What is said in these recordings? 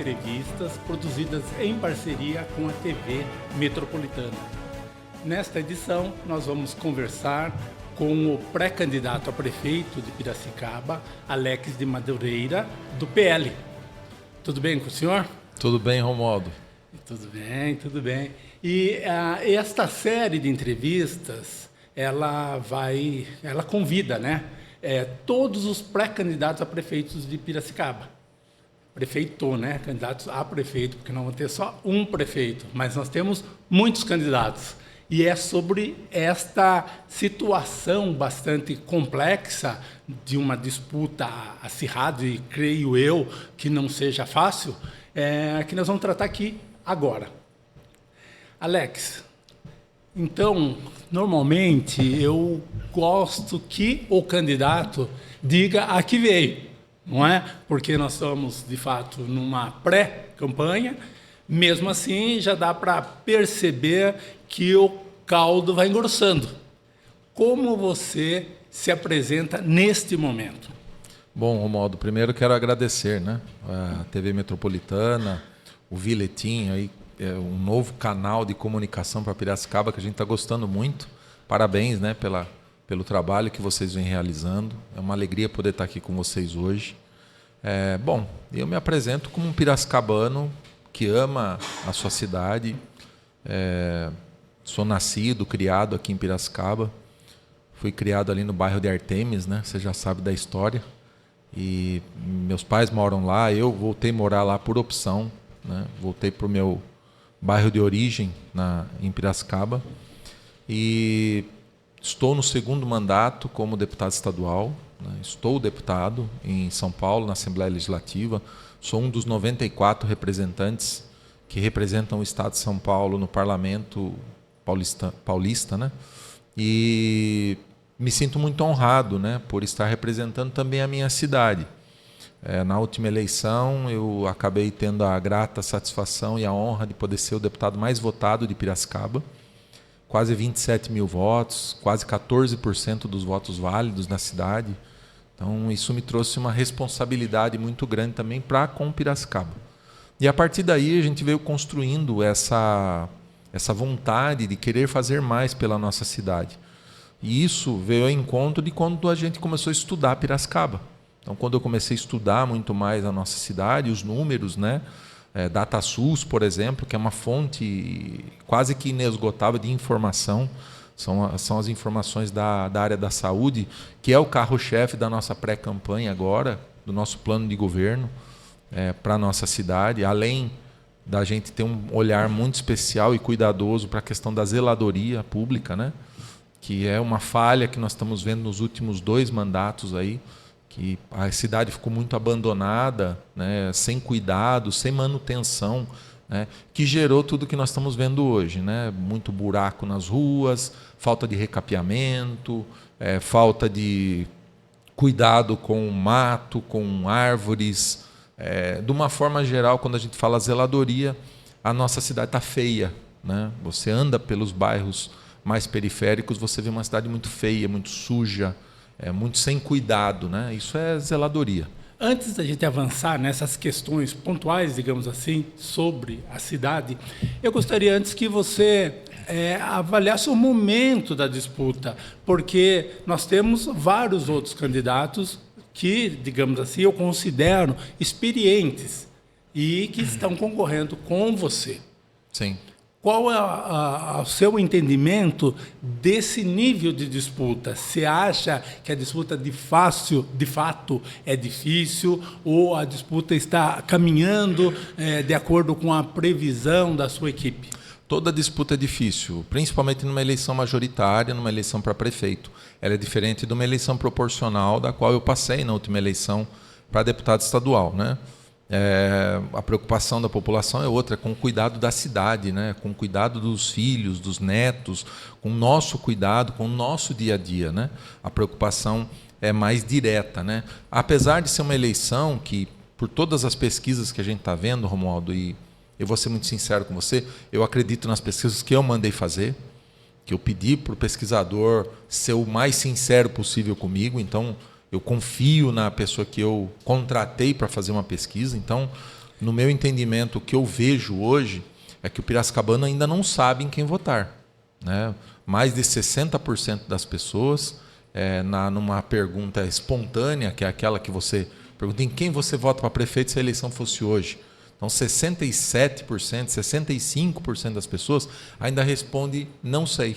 entrevistas produzidas em parceria com a TV Metropolitana. Nesta edição, nós vamos conversar com o pré-candidato a prefeito de Piracicaba, Alex de Madureira, do PL. Tudo bem com o senhor? Tudo bem, Romualdo. Tudo bem, tudo bem. E esta série de entrevistas, ela convida, né? Todos os pré-candidatos a prefeitos de Piracicaba. Prefeito, né? Candidatos a prefeito, porque não vão ter só um prefeito, mas nós temos muitos candidatos. E é sobre esta situação bastante complexa de uma disputa acirrada, e creio eu que não seja fácil, que nós vamos tratar aqui agora. Alex, então, normalmente eu gosto que o candidato diga a que veio, não é? Porque nós estamos, de fato, numa pré-campanha. Mesmo assim, já dá para perceber que o caldo vai engrossando. Como você se apresenta neste momento? Bom, Romualdo, primeiro quero agradecer, né, a TV Metropolitana, o Viletim, aí, um novo canal de comunicação para Piracicaba que a gente está gostando muito. Parabéns, né, pelo trabalho que vocês vêm realizando. É uma alegria poder estar aqui com vocês hoje. Bom, eu me apresento como um piracicabano que ama a sua cidade. Sou nascido, criado aqui em Piracicaba. Fui criado ali no bairro de Artemis, né? Você já sabe da história. E meus pais moram lá, eu voltei a morar lá por opção, né? Voltei para o meu bairro de origem, em Piracicaba. E estou no segundo mandato como deputado estadual, né? Estou deputado em São Paulo, na Assembleia Legislativa. Sou um dos 94 representantes que representam o Estado de São Paulo no Parlamento paulista, né? E me sinto muito honrado, né, por estar representando também a minha cidade. Na última eleição, eu acabei tendo a grata satisfação e a honra de poder ser o deputado mais votado de Piracicaba. Quase 27 mil votos, quase 14% dos votos válidos na cidade. Então, isso me trouxe uma responsabilidade muito grande também para com Piracicaba. E a partir daí, a gente veio construindo essa vontade de querer fazer mais pela nossa cidade. E isso veio ao encontro de quando a gente começou a estudar Piracicaba. Então, quando eu comecei a estudar muito mais a nossa cidade, os números, né? DataSUS, por exemplo, que é uma fonte quase que inesgotável de informação, são as informações da área da saúde, que é o carro-chefe da nossa pré-campanha agora, do nosso plano de governo para a nossa cidade, além da gente ter um olhar muito especial e cuidadoso para a questão da zeladoria pública, né? Que é uma falha que nós estamos vendo nos últimos 2 mandatos aí, que a cidade ficou muito abandonada, né? Sem cuidado, sem manutenção, né? Que gerou tudo que nós estamos vendo hoje, né? Muito buraco nas ruas, falta de recapeamento, falta de cuidado com o mato, com árvores. De uma forma geral, quando a gente fala zeladoria, a nossa cidade está feia, né? Você anda pelos bairros mais periféricos, você vê uma cidade muito feia, muito suja, muito sem cuidado, né? Isso é zeladoria. Antes da gente avançar nessas questões pontuais, digamos assim, sobre a cidade, eu gostaria antes que você avaliasse o momento da disputa, porque nós temos vários outros candidatos que, digamos assim, eu considero experientes e que estão concorrendo com você. Sim. Qual é o seu entendimento desse nível de disputa? Você acha que a disputa de fato é difícil, ou a disputa está caminhando de acordo com a previsão da sua equipe? Toda disputa é difícil, principalmente numa eleição majoritária, numa eleição para prefeito. Ela é diferente de uma eleição proporcional, da qual eu passei na última eleição para deputado estadual, né? A preocupação da população é outra, com o cuidado da cidade, né? Com o cuidado dos filhos, dos netos, com o nosso cuidado, com o nosso dia a dia, né? A preocupação é mais direta, né? Apesar de ser uma eleição que, por todas as pesquisas que a gente está vendo, Romualdo, e eu vou ser muito sincero com você, eu acredito nas pesquisas que eu mandei fazer, que eu pedi para o pesquisador ser o mais sincero possível comigo, então eu confio na pessoa que eu contratei para fazer uma pesquisa. Então, No meu entendimento, o que eu vejo hoje é que o piracicabano ainda não sabe em quem votar, né? Mais de 60% das pessoas, numa pergunta espontânea, que é aquela que você pergunta em quem você vota para prefeito se a eleição fosse hoje. Então, 67%, 65% das pessoas ainda responde não sei,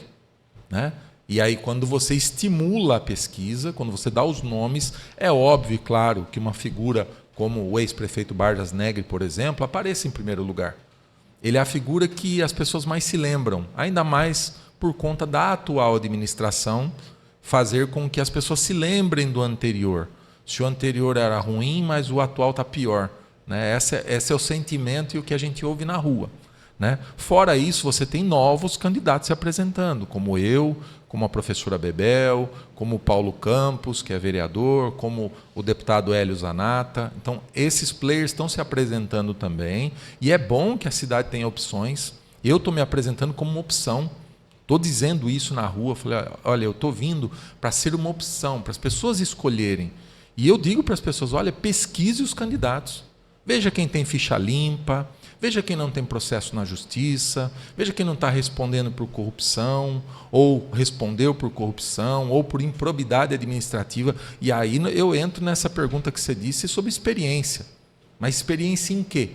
né? E aí, quando você estimula a pesquisa, quando você dá os nomes, é óbvio e claro que uma figura como o ex-prefeito Barjas Negri, por exemplo, apareça em primeiro lugar. Ele é a figura que as pessoas mais se lembram, ainda mais por conta da atual administração, fazer com que as pessoas se lembrem do anterior. Se o anterior era ruim, mas o atual está pior, né? Esse é o sentimento e o que a gente ouve na rua, né? Fora isso, você tem novos candidatos se apresentando, como eu, como a professora Bebel, como o Paulo Campos, que é vereador, como o deputado Hélio Zanata. Então, esses players estão se apresentando também, e é bom que a cidade tenha opções. Eu estou me apresentando como uma opção, estou dizendo isso na rua, falei, olha, eu estou vindo para ser uma opção, para as pessoas escolherem. E eu digo para as pessoas, olha, pesquise os candidatos. Veja quem tem ficha limpa, veja quem não tem processo na justiça, veja quem não está respondendo por corrupção, ou respondeu por corrupção, ou por improbidade administrativa. E aí eu entro nessa pergunta que você disse sobre experiência. Mas experiência em quê?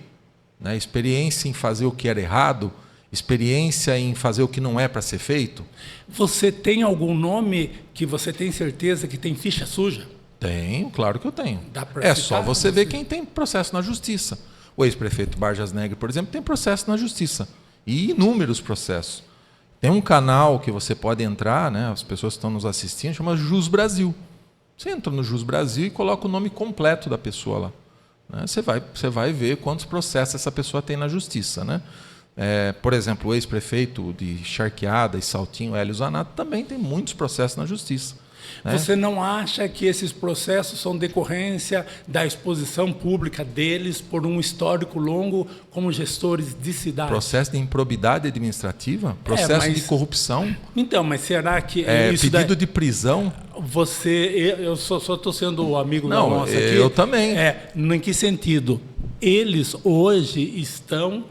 Né? Experiência em fazer o que era errado? Experiência em fazer o que não é para ser feito? Você tem algum nome que você tem certeza que tem ficha suja? Tenho, claro que eu tenho. É só você ver quem tem processo na justiça. O ex-prefeito Barjas Negri, por exemplo, tem processo na justiça. E inúmeros processos. Tem um canal que você pode entrar, né, as pessoas que estão nos assistindo, chama Jus Brasil. Você entra no Jus Brasil e coloca o nome completo da pessoa lá. Né? Você vai ver quantos processos essa pessoa tem na justiça. Né? Por exemplo, o ex-prefeito de Charqueada e Saltinho, Hélio Zanata, também tem muitos processos na justiça. Você não acha que esses processos são decorrência da exposição pública deles por um histórico longo como gestores de cidade? Processo de improbidade administrativa? Processo de corrupção? Então, mas será que... pedido de prisão? Eu só estou sendo amigo não, nosso aqui. Eu também. Em que sentido? Eles hoje estão...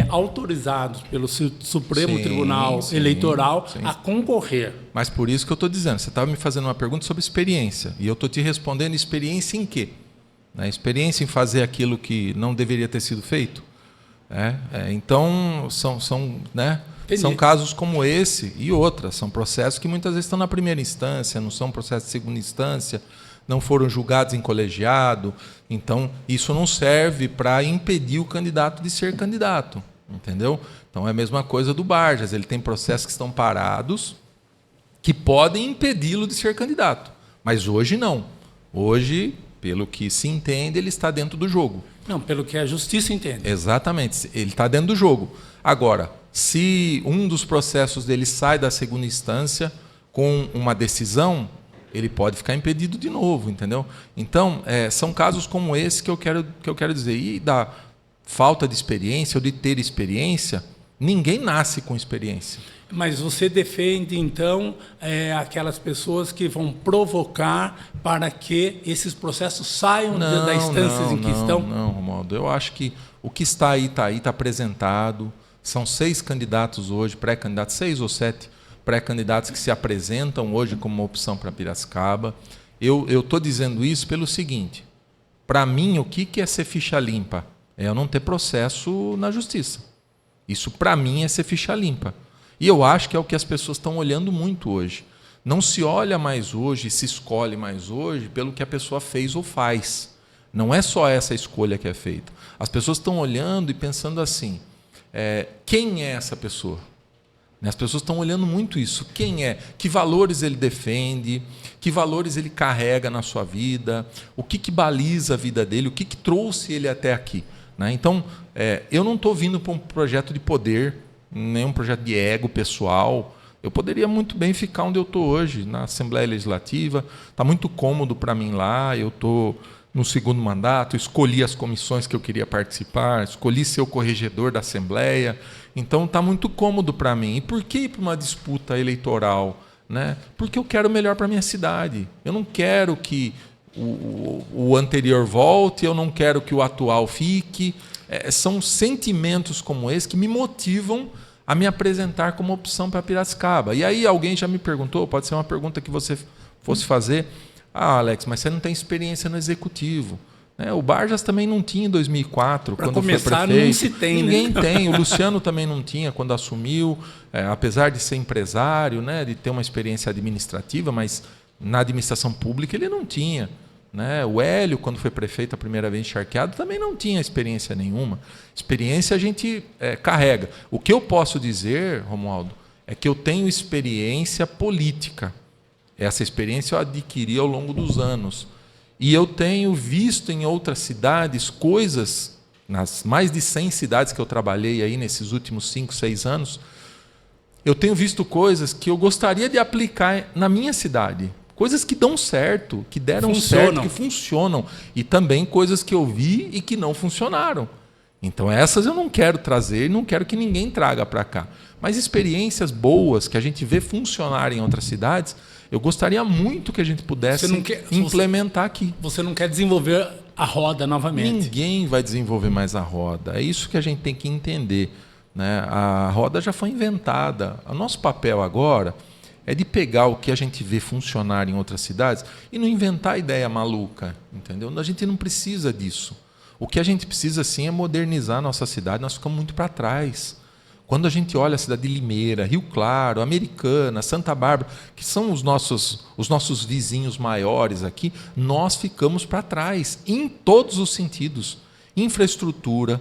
autorizados pelo Supremo Tribunal Eleitoral a concorrer. Mas por isso que eu estou dizendo, você estava me fazendo uma pergunta sobre experiência, e eu estou te respondendo experiência em quê? Experiência em fazer aquilo que não deveria ter sido feito? Então, são casos como esse e outras, são processos que muitas vezes estão na primeira instância, não são processos de segunda instância, não foram julgados em colegiado, então isso não serve para impedir o candidato de ser candidato, entendeu? Então é a mesma coisa do Barjas, ele tem processos que estão parados, que podem impedi-lo de ser candidato, mas hoje não. Hoje, pelo que se entende, ele está dentro do jogo. Não, pelo que a justiça entende. Exatamente, ele está dentro do jogo. Agora, se um dos processos dele sai da segunda instância com uma decisão, ele pode ficar impedido de novo, entendeu? Então, são casos como esse que eu quero dizer. E da falta de experiência ou de ter experiência, ninguém nasce com experiência. Mas você defende, então, aquelas pessoas que vão provocar para que esses processos saiam das instâncias em que estão? Não, Romualdo. Eu acho que o que está aí, está apresentado. São 6 candidatos hoje, pré-candidatos, 6 ou 7 pré-candidatos que se apresentam hoje como uma opção para Piracicaba. Eu estou dizendo isso pelo seguinte, para mim, o que é ser ficha limpa? É eu não ter processo na justiça. Isso, para mim, é ser ficha limpa. E eu acho que é o que as pessoas estão olhando muito hoje. Não se olha mais hoje, se escolhe mais hoje pelo que a pessoa fez ou faz. Não é só essa escolha que é feita. As pessoas estão olhando e pensando assim, quem é essa pessoa? As pessoas estão olhando muito isso. Quem é? Que valores ele defende? Que valores ele carrega na sua vida? O que baliza a vida dele? O que trouxe ele até aqui? Então, eu não estou vindo para um projeto de poder, nem um projeto de ego pessoal. Eu poderia muito bem ficar onde eu estou hoje, na Assembleia Legislativa. Está muito cômodo para mim lá. Eu estou no segundo mandato, escolhi as comissões que eu queria participar, escolhi ser o corregedor da Assembleia. Então, está muito cômodo para mim. E por que ir para uma disputa eleitoral? Porque eu quero o melhor para a minha cidade. Eu não quero que o anterior volte, eu não quero que o atual fique. São sentimentos como esse que me motivam a me apresentar como opção para Piracicaba. E aí alguém já me perguntou, pode ser uma pergunta que você fosse fazer, Alex, mas você não tem experiência no executivo. O Barjas também não tinha em 2004, pra quando começar, foi prefeito. não se tem, Ninguém tem. O Luciano também não tinha quando assumiu, apesar de ser empresário, de ter uma experiência administrativa, mas na administração pública ele não tinha. O Hélio, quando foi prefeito a primeira vez encharqueado, também não tinha experiência nenhuma. Experiência a gente carrega. O que eu posso dizer, Romualdo, é que eu tenho experiência política. Essa experiência eu adquiri ao longo dos anos. E eu tenho visto em outras cidades coisas, nas mais de 100 cidades que eu trabalhei aí nesses últimos 5, 6 anos, eu tenho visto coisas que eu gostaria de aplicar na minha cidade. Coisas que dão certo, que deram certo, que funcionam. E também coisas que eu vi e que não funcionaram. Então essas eu não quero trazer e não quero que ninguém traga para cá. Mas experiências boas que a gente vê funcionar em outras cidades, eu gostaria muito que a gente pudesse implementar aqui. Você não quer desenvolver a roda novamente? Ninguém vai desenvolver mais a roda. É isso que a gente tem que entender. A roda já foi inventada. O nosso papel agora é de pegar o que a gente vê funcionar em outras cidades e não inventar ideia maluca. Entendeu? A gente não precisa disso. O que a gente precisa, sim, é modernizar a nossa cidade. Nós ficamos muito para trás. Quando a gente olha a cidade de Limeira, Rio Claro, Americana, Santa Bárbara, que são os nossos vizinhos maiores aqui, nós ficamos para trás, em todos os sentidos. Infraestrutura.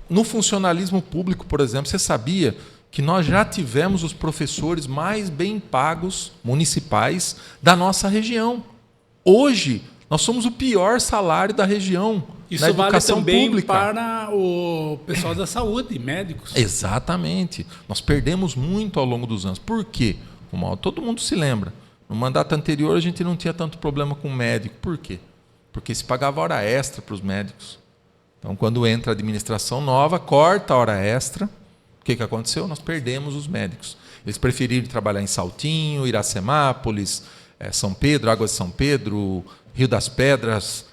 No funcionalismo público, por exemplo, você sabia que nós já tivemos os professores mais bem pagos municipais da nossa região. Hoje, nós somos o pior salário da região. Isso na educação vale também pública. Para o pessoal da saúde, médicos. Exatamente. Nós perdemos muito ao longo dos anos. Por quê? Todo mundo se lembra. No mandato anterior, a gente não tinha tanto problema com o médico. Por quê? Porque se pagava hora extra para os médicos. Então, quando entra a administração nova, corta a hora extra. O que aconteceu? Nós perdemos os médicos. Eles preferiram trabalhar em Saltinho, Iracemápolis, São Pedro, Águas de São Pedro, Rio das Pedras,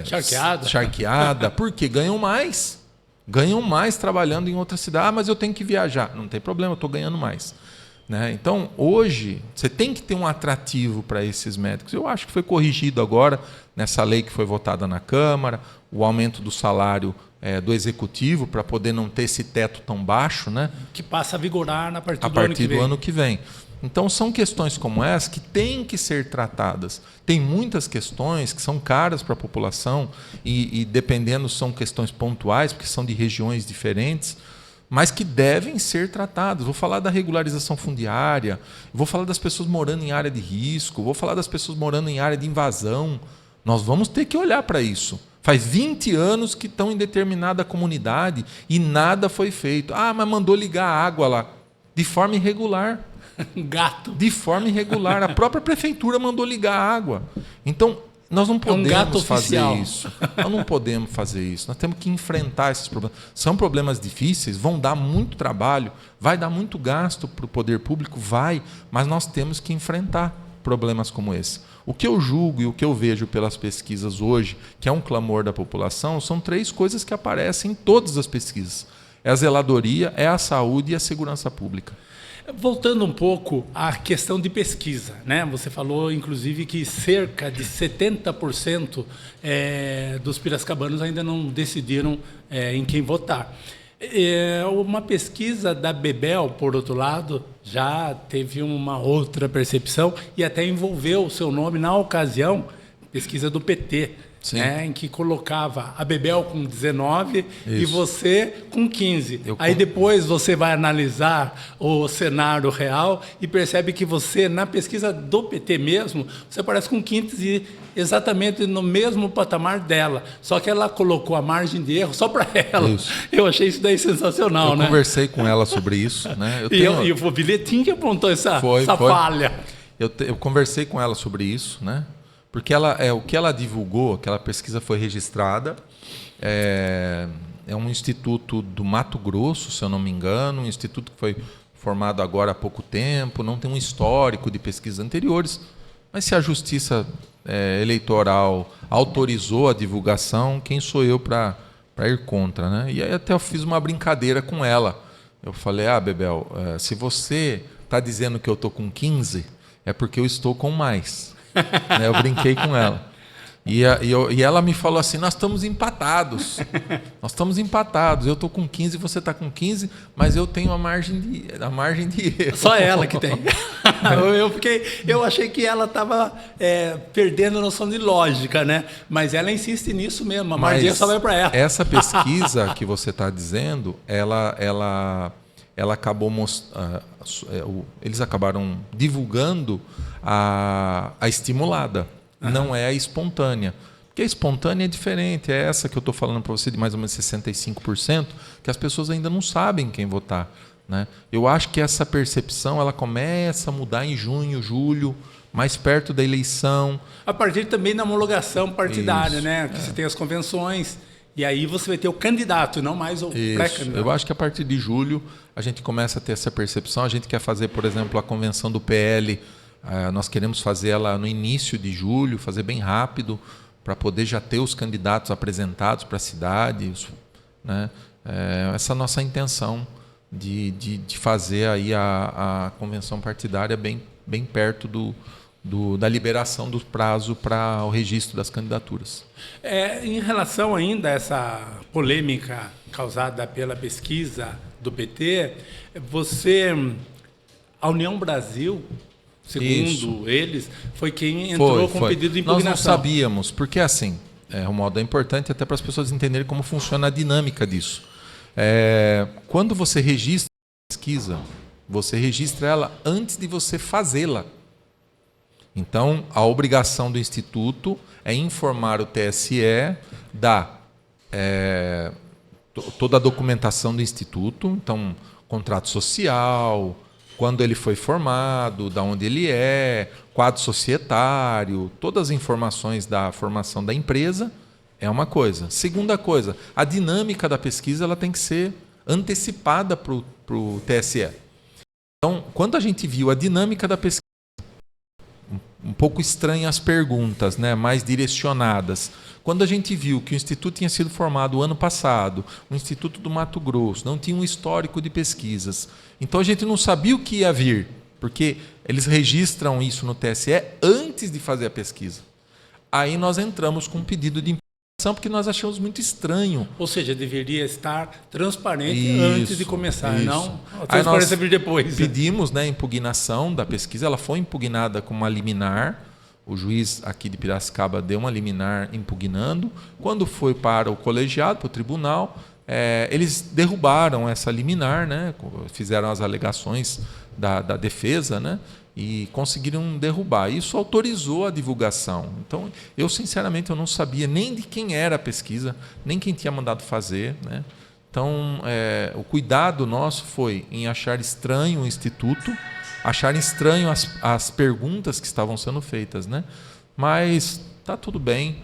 Charqueada, porque ganham mais. Ganham mais trabalhando em outra cidade. Mas eu tenho que viajar. Não tem problema, eu estou ganhando mais. Então, hoje, você tem que ter um atrativo para esses médicos. Eu acho que foi corrigido agora, nessa lei que foi votada na Câmara, o aumento do salário do Executivo, para poder não ter esse teto tão baixo. Que passa a vigorar a partir do ano que vem. Então, são questões como essa que têm que ser tratadas. Tem muitas questões que são caras para a população e, dependendo, são questões pontuais, porque são de regiões diferentes, mas que devem ser tratadas. Vou falar da regularização fundiária, vou falar das pessoas morando em área de risco, vou falar das pessoas morando em área de invasão. Nós vamos ter que olhar para isso. Faz 20 anos que estão em determinada comunidade e nada foi feito. Mas mandou ligar a água lá, de forma irregular. Gato. De forma irregular. A própria prefeitura mandou ligar a água. Então, nós não podemos fazer isso. Nós não podemos fazer isso. Nós temos que enfrentar esses problemas. São problemas difíceis, vão dar muito trabalho, vai dar muito gasto para o poder público, mas nós temos que enfrentar problemas como esse. O que eu julgo e o que eu vejo pelas pesquisas hoje, que é um clamor da população, são 3 coisas que aparecem em todas as pesquisas. É a zeladoria, é a saúde e a segurança pública. Voltando um pouco à questão de pesquisa, Você falou, inclusive, que cerca de 70% dos piracicabanos ainda não decidiram em quem votar. Uma pesquisa da Bebel, por outro lado, já teve uma outra percepção e até envolveu o seu nome na ocasião, pesquisa do PT. Em que colocava a Bebel com 19 e você com 15. Aí depois você vai analisar o cenário real e percebe que você, na pesquisa do PT mesmo, você aparece com 15 exatamente no mesmo patamar dela. Só que ela colocou a margem de erro só para ela. Isso. Eu achei isso daí sensacional. Eu conversei com ela sobre isso. E o bilhetinho que apontou essa falha. Eu conversei com ela sobre isso, porque o que ela divulgou, aquela pesquisa foi registrada, é um instituto do Mato Grosso, se eu não me engano, um instituto que foi formado agora há pouco tempo, não tem um histórico de pesquisas anteriores, Mas se a Justiça Eleitoral autorizou a divulgação, quem sou eu para ir contra, né? E aí até eu fiz uma brincadeira com ela. Eu falei, Bebel, se você está dizendo que eu estou com 15, é porque eu estou com mais. Né? Eu brinquei com ela. E ela me falou assim, nós estamos empatados. Nós estamos empatados. Eu estou com 15, você está com 15, mas eu tenho a margem de erro. Só ela que tem. Eu achei que ela estava perdendo a noção de lógica, né? Mas ela insiste nisso mesmo, a margem de erro só vai para ela. Essa pesquisa que você está dizendo, ela acabou mostrando... eles acabaram divulgando a estimulada. Não é a espontânea. Porque a espontânea é diferente, é essa que eu estou falando para você, de mais ou menos 65%, que as pessoas ainda não sabem quem votar. Né? Eu acho que essa percepção ela começa a mudar em junho, julho, mais perto da eleição. A partir também da homologação partidária, né? Que você tem as convenções, e aí você vai ter o candidato, não mais o pré-candidato. Eu acho que a partir de julho a gente começa a ter essa percepção. A gente quer fazer, por exemplo, a convenção do PL. Nós queremos fazer ela no início de julho, fazer bem rápido, para poder já ter os candidatos apresentados para a cidade. Né? Essa é a nossa intenção de fazer aí a convenção partidária bem perto da liberação do prazo para o registro das candidaturas. Em relação ainda a essa polêmica causada pela pesquisa do PT, a União Brasil... Segundo eles, foi quem entrou com o pedido de impugnação. Nós não sabíamos, porque assim, Romualdo, é importante até para as pessoas entenderem como funciona a dinâmica disso. Quando você registra a pesquisa, você registra ela antes de você fazê-la. Então, a obrigação do Instituto é informar o TSE toda a documentação do Instituto, então, contrato social... quando ele foi formado, de onde ele quadro societário, todas as informações da formação da empresa é uma coisa. Segunda coisa, a dinâmica da pesquisa ela tem que ser antecipada para o TSE. Então, quando a gente viu a dinâmica da pesquisa, um pouco estranha as perguntas, né, mais direcionadas. Quando a gente viu que o Instituto tinha sido formado ano passado, o Instituto do Mato Grosso, não tinha um histórico de pesquisas. Então a gente não sabia o que ia vir, porque eles registram isso no TSE antes de fazer a pesquisa. Aí nós entramos com um pedido de impugnação, porque nós achamos muito estranho. Ou seja, deveria estar transparente antes de começar, não a transparência vir depois. Pedimos, né, impugnação da pesquisa, ela foi impugnada com uma liminar. O juiz aqui de Piracicaba deu uma liminar impugnando. Quando foi para o colegiado, para o tribunal, eles derrubaram essa liminar, né? Fizeram as alegações da defesa, né? E conseguiram derrubar. Isso autorizou a divulgação. Então, eu sinceramente eu não sabia nem de quem era a pesquisa, nem quem tinha mandado fazer, né? Então, o cuidado nosso foi em achar estranho o Instituto, achar estranho as perguntas que estavam sendo feitas, né? Mas está tudo bem,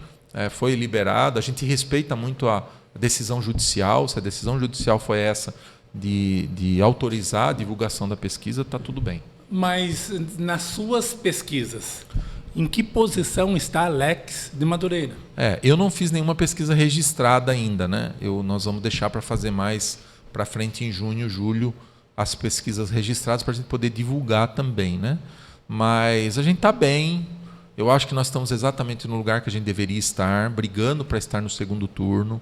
foi liberado. A gente respeita muito a decisão judicial. Se a decisão judicial foi essa de autorizar a divulgação da pesquisa, está tudo bem. Mas nas suas pesquisas, em que posição está Alex de Madureira? Eu não fiz nenhuma pesquisa registrada ainda, né? Nós vamos deixar para fazer mais para frente em junho, julho, as pesquisas registradas para a gente poder divulgar também, né? Mas a gente está bem. Eu acho que nós estamos exatamente no lugar que a gente deveria estar, brigando para estar no segundo turno.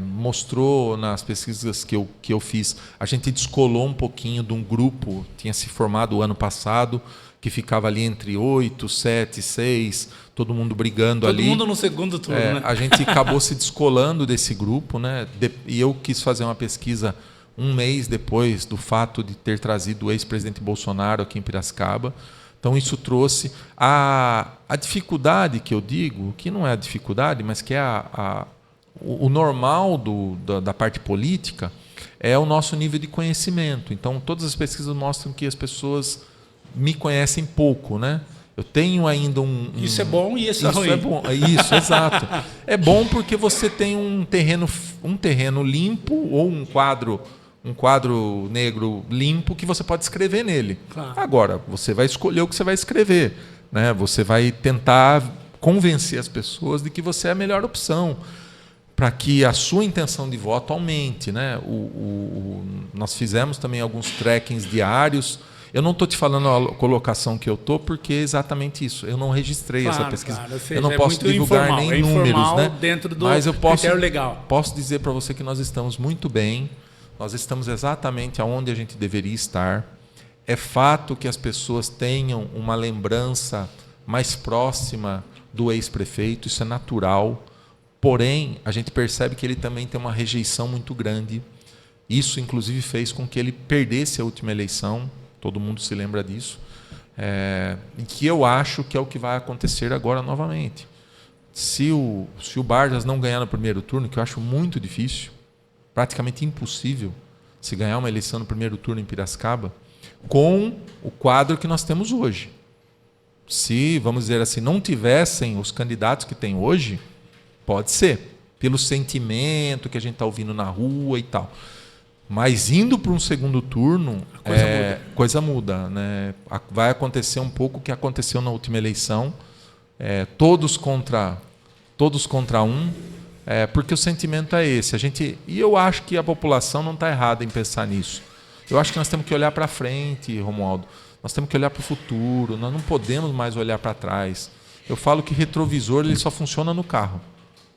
Mostrou nas pesquisas que eu fiz, a gente descolou um pouquinho de um grupo, tinha se formado o ano passado, que ficava ali entre 8, 7, 6, todo mundo brigando ali. Todo mundo no segundo turno, né? A gente acabou se descolando desse grupo, né? E eu quis fazer uma pesquisa um mês depois do fato de ter trazido o ex-presidente Bolsonaro aqui em Piracicaba. Então, isso trouxe a dificuldade que eu digo, que não é a dificuldade, mas que é o normal da parte política, é o nosso nível de conhecimento. Então, todas as pesquisas mostram que as pessoas me conhecem pouco, né? Eu tenho ainda Isso é bom e isso é ruim. É bom. Isso, exato. É bom porque você tem um terreno limpo ou um quadro negro limpo que você pode escrever nele. Claro. Agora, você vai escolher o que você vai escrever. né? Você vai tentar convencer as pessoas de que você é a melhor opção, para que a sua intenção de voto aumente, né? Nós fizemos também alguns trackings diários. Eu não estou te falando a colocação que eu estou, porque é exatamente isso. Eu não registrei essa pesquisa. Claro, ou seja, eu não posso divulgar informal, nem números, né? Dentro do Mas eu critério legal. posso dizer para você que nós estamos muito bem. Nós estamos exatamente aonde a gente deveria estar. É fato que as pessoas tenham uma lembrança mais próxima do ex-prefeito, isso é natural. Porém, a gente percebe que ele também tem uma rejeição muito grande. Isso, inclusive, fez com que ele perdesse a última eleição. Todo mundo se lembra disso. E que eu acho que é o que vai acontecer agora novamente. Se o Barjas não ganhar no primeiro turno, que eu acho muito difícil, praticamente impossível, se ganhar uma eleição no primeiro turno em Piracicaba, com o quadro que nós temos hoje. Se, vamos dizer assim, não tivessem os candidatos que tem hoje, pode ser, pelo sentimento que a gente está ouvindo na rua e tal. Mas indo para um segundo turno, coisa muda, né? Vai acontecer um pouco o que aconteceu na última eleição, todos contra um, porque o sentimento é esse. E eu acho que a população não está errada em pensar nisso. Eu acho que nós temos que olhar para frente, Romualdo. Nós temos que olhar para o futuro. Nós não podemos mais olhar para trás. Eu falo que retrovisor ele só funciona no carro.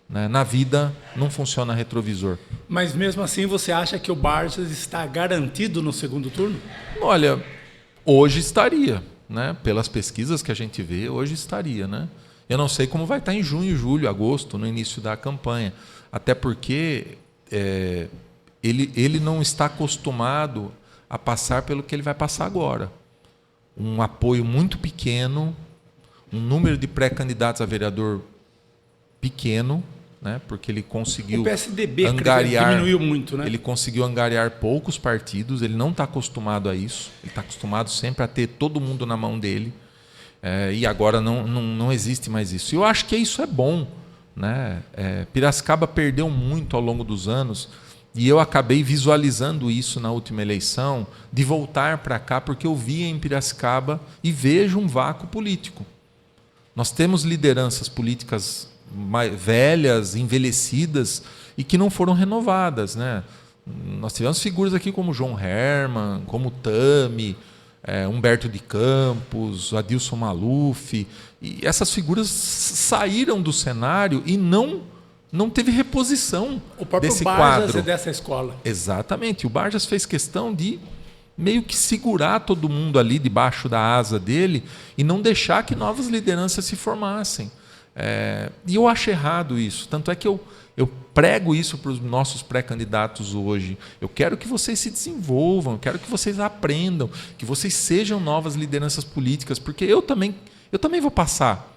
Na vida não funciona retrovisor. Mas mesmo assim você acha que o Barjas está garantido no segundo turno? Olha, hoje estaria, né? Pelas pesquisas que a gente vê, hoje estaria, né? Eu não sei como vai estar em junho, julho, agosto, no início da campanha. Até porque ele não está acostumado a passar pelo que ele vai passar agora. Um apoio muito pequeno, um número de pré-candidatos a vereador pequeno, né? Porque ele conseguiu o PSDB angariar, diminuiu muito, né? Ele conseguiu angariar poucos partidos, ele não está acostumado a isso, ele está acostumado sempre a ter todo mundo na mão dele, e agora não existe mais isso. E eu acho que isso é bom, né? Piracicaba perdeu muito ao longo dos anos, e eu acabei visualizando isso na última eleição, de voltar para cá, porque eu via em Piracicaba e vejo um vácuo político. Nós temos lideranças políticas velhas, envelhecidas e que não foram renovadas, né? Nós tivemos figuras aqui como João Herman, como Tami, Humberto de Campos, Adilson Maluf, e essas figuras saíram do cenário e não teve reposição o próprio desse Barjas quadro. É dessa escola. Exatamente. O Barjas fez questão de meio que segurar todo mundo ali debaixo da asa dele e não deixar que novas lideranças se formassem. E eu acho errado isso. Tanto é que eu prego isso para os nossos pré-candidatos hoje. Eu quero que vocês se desenvolvam, eu quero que vocês aprendam, que vocês sejam novas lideranças políticas, porque eu também vou passar.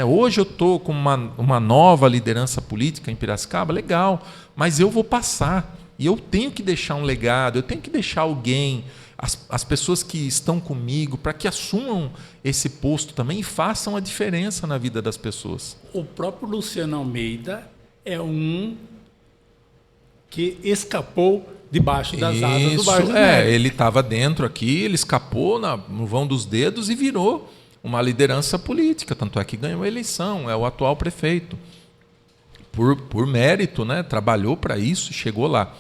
Hoje eu estou com uma nova liderança política em Piracicaba, legal, mas eu vou passar. E eu tenho que deixar um legado, eu tenho que deixar alguém, as pessoas que estão comigo, para que assumam esse posto também e façam a diferença na vida das pessoas. O próprio Luciano Almeida é um que escapou debaixo das asas do Barjas Neves. Ele estava dentro aqui, ele escapou no vão dos dedos e virou uma liderança política, tanto é que ganhou a eleição, é o atual prefeito. Por mérito, né? Trabalhou para isso e chegou lá.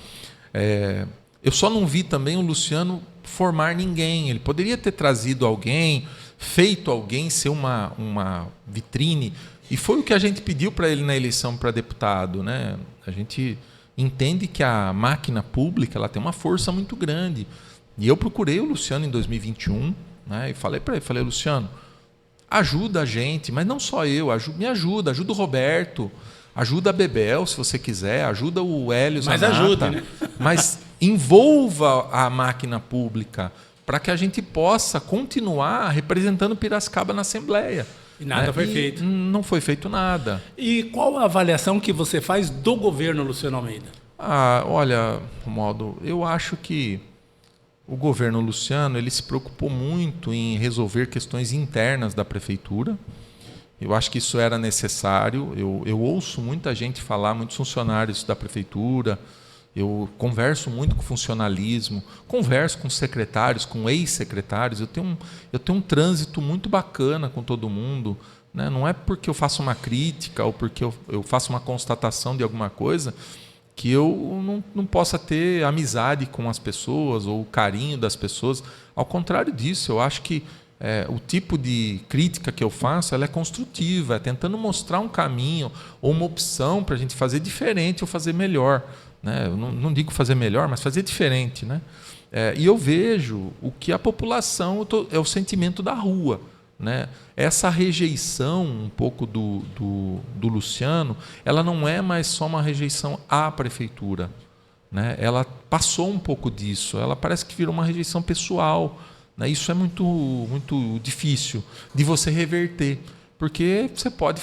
Eu só não vi também o Luciano formar ninguém. Ele poderia ter trazido alguém, feito alguém ser uma vitrine, e foi o que a gente pediu para ele na eleição para deputado, né? A gente entende que a máquina pública ela tem uma força muito grande. E eu procurei o Luciano em 2021, né? E falei para ele, Luciano, ajuda a gente, mas não só eu, me ajuda o Roberto, ajuda a Bebel, se você quiser, ajuda o Hélio Zanata, mas ajude, né? Mas envolva a máquina pública para que a gente possa continuar representando Piracicaba na Assembleia. E nada foi feito. Não foi feito nada. E qual a avaliação que você faz do governo Luciano Almeida? Olha, Romualdo, eu acho que o governo Luciano ele se preocupou muito em resolver questões internas da prefeitura. Eu acho que isso era necessário. Eu ouço muita gente falar, muitos funcionários da prefeitura, Eu converso muito com funcionalismo, converso com secretários, com ex-secretários. Eu tenho um trânsito muito bacana com todo mundo. Né? Não é porque eu faço uma crítica ou porque eu faço uma constatação de alguma coisa que eu não possa ter amizade com as pessoas ou o carinho das pessoas. Ao contrário disso, eu acho que o tipo de crítica que eu faço ela é construtiva, é tentando mostrar um caminho ou uma opção para a gente fazer diferente ou fazer melhor. Né? Eu não digo fazer melhor, mas fazer diferente. Né? E eu vejo o que a população é o sentimento da rua. Né? Essa rejeição um pouco do Luciano, ela não é mais só uma rejeição à prefeitura. Né? Ela passou um pouco disso, ela parece que virou uma rejeição pessoal. Né? Isso é muito, muito difícil de você reverter, porque você pode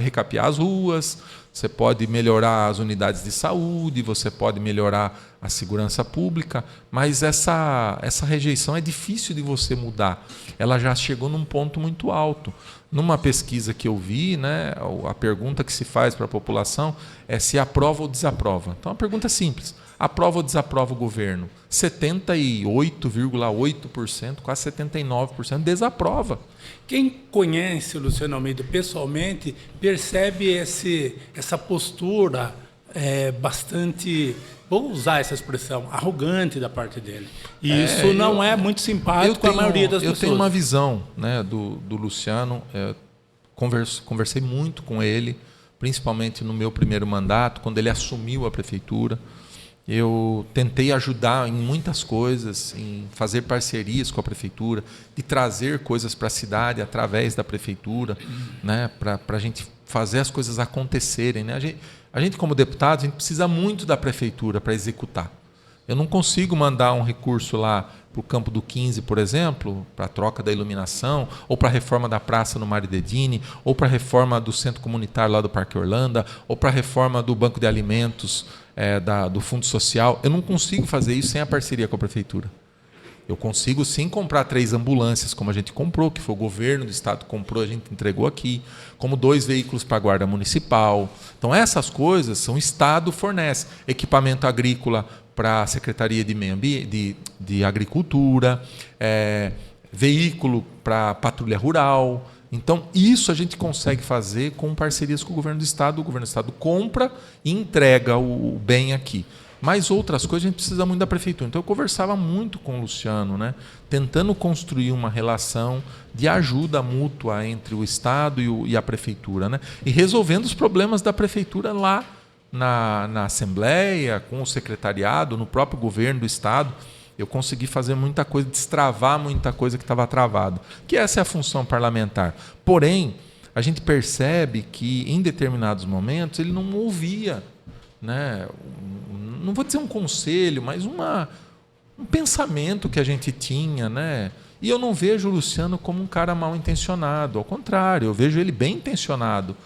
recapear as ruas, você pode melhorar as unidades de saúde, você pode melhorar a segurança pública, mas essa rejeição é difícil de você mudar. Ela já chegou num ponto muito alto. Numa pesquisa que eu vi, né, a pergunta que se faz para a população é se aprova ou desaprova. Então, a pergunta é simples. Aprova ou desaprova o governo? 78,8%, quase 79% desaprova. Quem conhece o Luciano Almeida pessoalmente percebe essa postura bastante, vou usar essa expressão, arrogante da parte dele. E isso não é muito simpático com a maioria das pessoas. Eu tenho uma visão, né, do Luciano. Conversei muito com ele, principalmente no meu primeiro mandato, quando ele assumiu a prefeitura. Eu tentei ajudar em muitas coisas, em fazer parcerias com a prefeitura, de trazer coisas para a cidade através da prefeitura, né, para a gente fazer as coisas acontecerem. Né? A gente, como deputado, a gente precisa muito da prefeitura para executar. Eu não consigo mandar um recurso lá para o Campo do 15, por exemplo, para a troca da iluminação, ou para a reforma da praça no Mário Dedini, ou para a reforma do centro comunitário lá do Parque Orlando, ou para a reforma do banco de alimentos do Fundo Social. Eu não consigo fazer isso sem a parceria com a prefeitura. Eu consigo sim comprar 3 ambulâncias, como a gente comprou, que foi o governo do estado que comprou, a gente entregou aqui, como 2 veículos para a Guarda Municipal. Então, essas coisas o Estado fornece. Equipamento agrícola para a Secretaria de Meio Ambiente, de Agricultura, veículo para a Patrulha Rural. Então, isso a gente consegue fazer com parcerias com o governo do estado. O governo do estado compra e entrega o bem aqui. Mas outras coisas a gente precisa muito da prefeitura. Então eu conversava muito com o Luciano, né, tentando construir uma relação de ajuda mútua entre o estado e a prefeitura, né, e resolvendo os problemas da prefeitura lá na Assembleia, com o secretariado, no próprio governo do estado. Eu consegui fazer muita coisa, destravar muita coisa que estava travada, que essa é a função parlamentar. Porém, a gente percebe que em determinados momentos ele não ouvia, né, não vou dizer um conselho, mas um pensamento que a gente tinha, né? E eu não vejo o Luciano como um cara mal intencionado, ao contrário, eu vejo ele bem intencionado,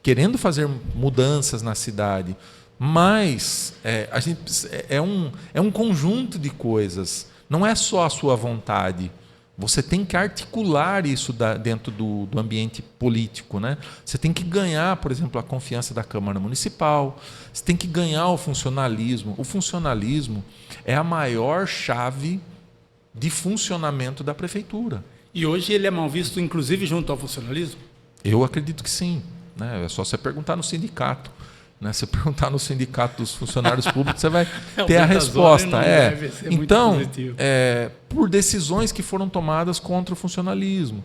querendo fazer mudanças na cidade. Mas a gente é um conjunto de coisas, não é só a sua vontade. Você tem que articular isso dentro do ambiente político. Né? Você tem que ganhar, por exemplo, a confiança da Câmara Municipal, você tem que ganhar o funcionalismo. O funcionalismo é a maior chave de funcionamento da prefeitura. E hoje ele é mal visto, inclusive, junto ao funcionalismo? Eu acredito que sim. Né? É só você perguntar no sindicato. Né? Se perguntar no sindicato dos funcionários públicos, você vai ter a resposta. Então, por decisões que foram tomadas contra o funcionalismo,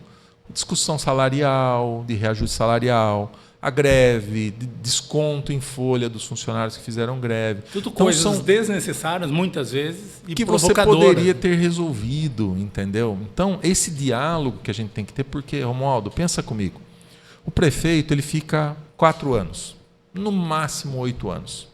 discussão salarial, de reajuste salarial, a greve, de desconto em folha dos funcionários que fizeram greve. Tudo então, coisas são desnecessárias, muitas vezes, e que você poderia ter resolvido, entendeu? Então, esse diálogo que a gente tem que ter, porque, Romualdo, pensa comigo, o prefeito ele fica 4 anos. No máximo 8 anos.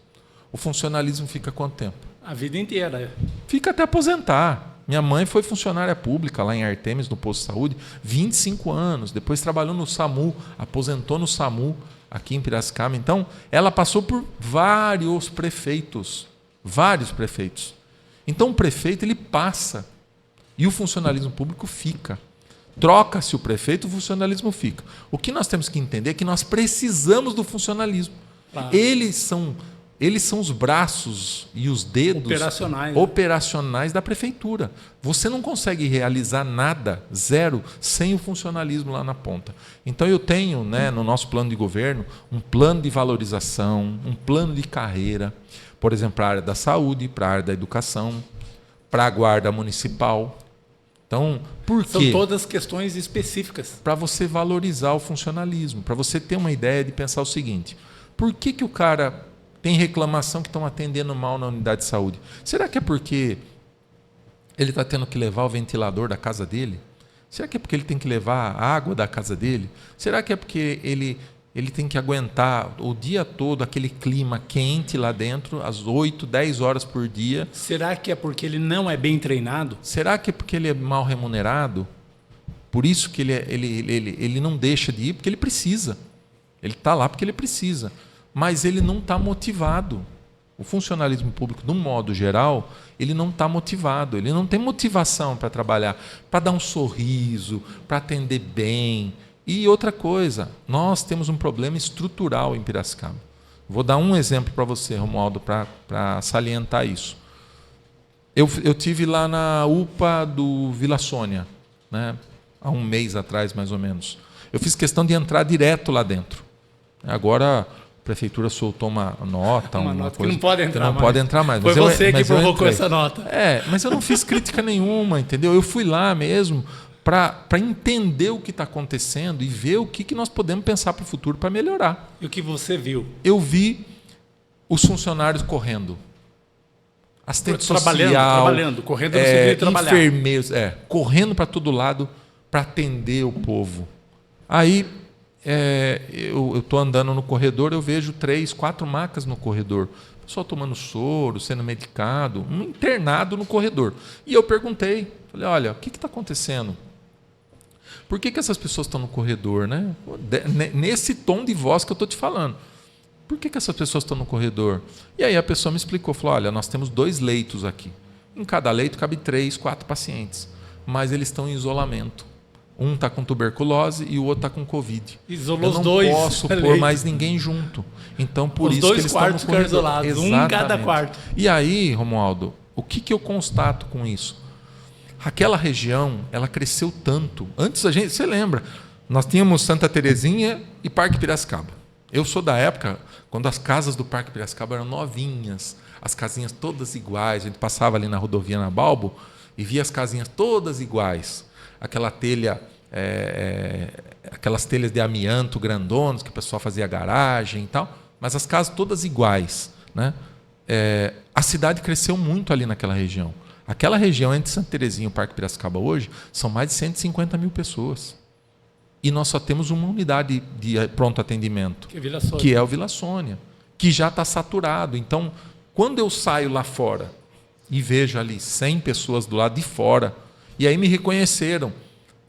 O funcionalismo fica quanto tempo? A vida inteira. Fica até aposentar. Minha mãe foi funcionária pública lá em Artemis, no posto de saúde, 25 anos. Depois trabalhou no SAMU, aposentou no SAMU, aqui em Piracicaba. Então, ela passou por vários prefeitos. Vários prefeitos. Então, o prefeito ele passa e o funcionalismo público fica. Troca-se o prefeito, o funcionalismo fica. O que nós temos que entender é que nós precisamos do funcionalismo. Claro. Eles são eles são os braços e os dedos operacionais da prefeitura. Você não consegue realizar nada, zero, sem o funcionalismo lá na ponta. Então eu tenho, né, no nosso plano de governo, um plano de valorização, um plano de carreira, por exemplo, para a área da saúde, para a área da educação, para a guarda municipal. Então, por quê? São todas questões específicas. Para você valorizar o funcionalismo, para você ter uma ideia de pensar o seguinte: por que o cara tem reclamação que estão atendendo mal na unidade de saúde? Será que é porque ele está tendo que levar o ventilador da casa dele? Será que é porque ele tem que levar a água da casa dele? Será que é porque ele tem que aguentar o dia todo aquele clima quente lá dentro, às 8, 10 horas por dia? Será que é porque ele não é bem treinado? Será que é porque ele é mal remunerado? Por isso que ele não deixa de ir, porque ele precisa. Ele está lá porque ele precisa. Mas ele não está motivado. O funcionalismo público, de um modo geral, ele não está motivado. Ele não tem motivação para trabalhar, para dar um sorriso, para atender bem. E outra coisa, nós temos um problema estrutural em Piracicaba. Vou dar um exemplo para você, Romualdo, para salientar isso. Eu tive lá na UPA do Vila Sônia, né, há um mês atrás, mais ou menos. Eu fiz questão de entrar direto lá dentro. Agora a prefeitura soltou uma nota, uma nota coisa, que não pode entrar que não mais. Pode entrar mais. Foi você que provocou essa nota. Mas eu não fiz crítica nenhuma, entendeu? Eu fui lá mesmo para entender o que está acontecendo e ver o que nós podemos pensar para o futuro para melhorar. E o que você viu? Eu vi os funcionários correndo. Assistente social, trabalhando, correndo no sentido de trabalhar. Enfermeiros, correndo para todo lado para atender o povo. Aí eu estou andando no corredor, eu vejo 3, 4 macas no corredor. O pessoal tomando soro, sendo medicado, um internado no corredor. E eu perguntei, falei, olha, o que está acontecendo? Por que essas pessoas estão no corredor, né? Nesse tom de voz que eu estou te falando. Por que essas pessoas estão no corredor? E aí a pessoa me explicou, falou, olha, nós temos 2 leitos aqui. Em cada leito cabe 3, 4 pacientes. Mas eles estão em isolamento. Um está com tuberculose e o outro está com Covid. Isolou os dois. Eu não posso pôr mais ninguém junto. Então, por isso que eles estão no corredor. Os 2 quartos ficaram isolados, um em cada quarto. E aí, Romualdo, o que eu constato com isso? Aquela região, ela cresceu tanto. Antes, você lembra, nós tínhamos Santa Terezinha e Parque Piracicaba. Eu sou da época quando as casas do Parque Piracicaba eram novinhas, as casinhas todas iguais. A gente passava ali na rodovia na Balbo e via as casinhas todas iguais. Aquela telha, aquelas telhas de amianto grandonas que o pessoal fazia garagem e tal, mas as casas todas iguais, né? A cidade cresceu muito ali naquela região. Aquela região entre Santa Terezinha e o Parque Piracicaba hoje são mais de 150 mil pessoas. E nós só temos uma unidade de pronto atendimento, que é o Vila Sônia, que já está saturado. Então, quando eu saio lá fora e vejo ali 100 pessoas do lado de fora, e aí me reconheceram,